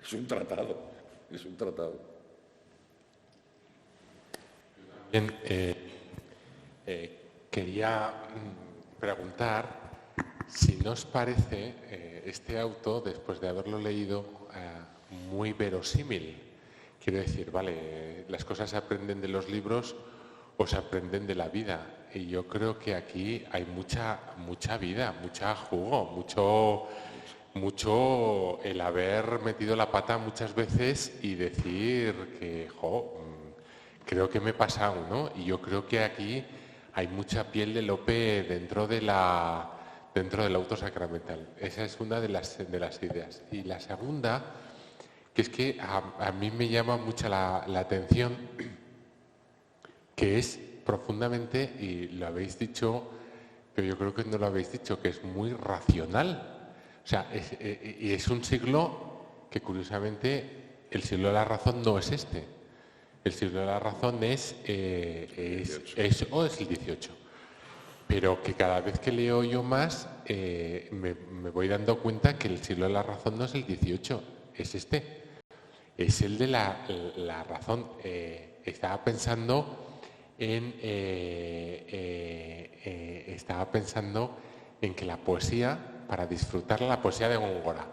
Es un tratado. Bien, quería preguntar si no os parece este auto, después de haberlo leído, muy verosímil. Quiero decir, vale, las cosas se aprenden de los libros o se aprenden de la vida. Y yo creo que aquí hay mucha vida, mucha jugo, mucho el haber metido la pata muchas veces y decir que, creo que me he pasado, ¿no? Y yo creo que aquí hay mucha piel de Lope dentro del auto sacramental. Esa es una de las ideas. Y la segunda, que es que a mí me llama mucho la atención, que es profundamente, y lo habéis dicho, pero yo creo que no lo habéis dicho, que es muy racional. O sea, y es un siglo que curiosamente el siglo de la razón no es este. El siglo de la razón es el 18. Pero que cada vez que leo yo más me voy dando cuenta que el siglo de la razón no es el 18, es este. Es el de la razón. Estaba pensando en que la poesía, para disfrutarla, la poesía de Góngora.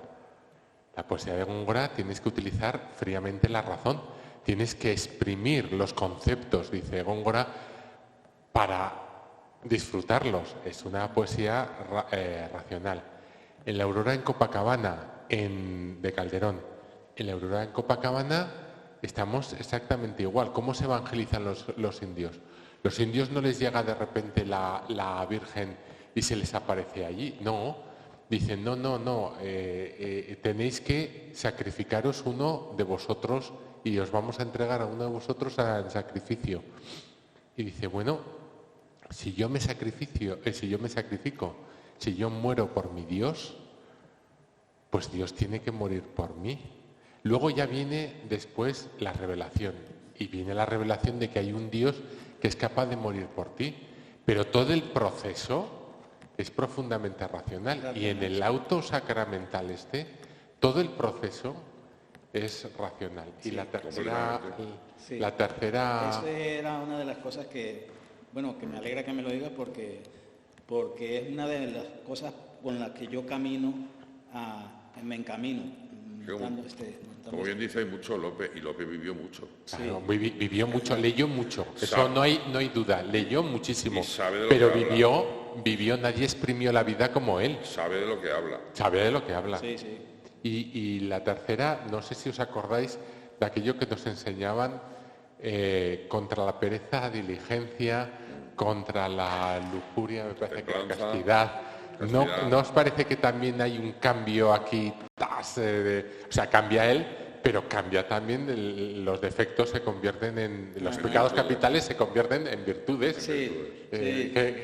La poesía de Góngora tienes que utilizar fríamente la razón, tienes que exprimir los conceptos, dice Góngora, para disfrutarlos. Es una poesía racional. En la Aurora en Copacabana, de Calderón, en la Aurora en Copacabana estamos exactamente igual. ¿Cómo se evangelizan los indios? Los indios no les llega de repente la Virgen y se les aparece allí. No, dicen, no, tenéis que sacrificaros uno de vosotros y os vamos a entregar a uno de vosotros en sacrificio. Y dice, bueno, si yo me sacrifico, si yo muero por mi Dios, pues Dios tiene que morir por mí. Luego ya viene después la revelación, y viene la revelación de que hay un Dios que es capaz de morir por ti, pero todo el proceso es profundamente racional. Y en el auto sacramental todo el proceso es racional. Y la tercera... Eso era una de las cosas que me alegra que me lo digas porque es una de las cosas con las que yo me encamino. Como bien dice, hay mucho Lope, y Lope vivió mucho. Claro, vivió mucho, leyó mucho. Eso no hay duda, leyó muchísimo. Pero vivió, nadie exprimió la vida como él. Sabe de lo que habla. Sabe de lo que habla. Sí, sí. Y la tercera, no sé si os acordáis de aquello que nos enseñaban contra la pereza, diligencia, contra la lujuria, me parece que la castidad. ¿No os parece que también hay un cambio aquí? O sea, cambia él, pero cambia también, los defectos se convierten en... Los pecados capitales se convierten en virtudes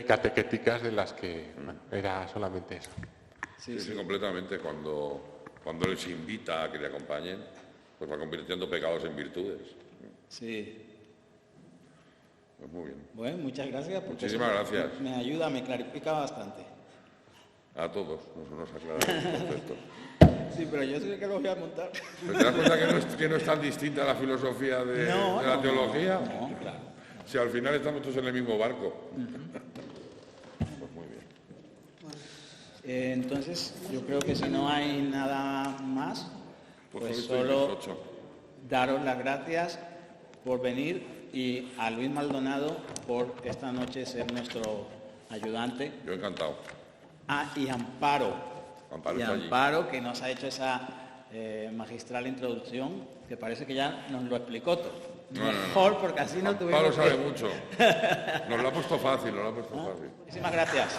catequéticas de las que era solamente eso. Sí, completamente. Cuando les invita a que le acompañen, pues va convirtiendo pecados en virtudes. Sí. Pues muy bien. Bueno, muchas gracias. Muchísimas gracias. Me ayuda, me clarifica bastante. A todos nos aclaramos el concepto. Sí, pero yo soy el que lo voy a montar. ¿Pero te das cuenta que no es tan distinta la filosofía de la teología? No, claro. Si al final estamos todos en el mismo barco. Pues muy bien. Entonces, yo creo que si no hay nada más, pues solo daros las gracias por venir y a Luis Maldonado por esta noche ser nuestro ayudante. Yo encantado. Y Amparo. Amparo, que nos ha hecho esa magistral introducción, que parece que ya nos lo explicó todo. Mejor, porque así no tuvimos... Amparo sabe mucho. Nos lo ha puesto fácil, Muchísimas gracias.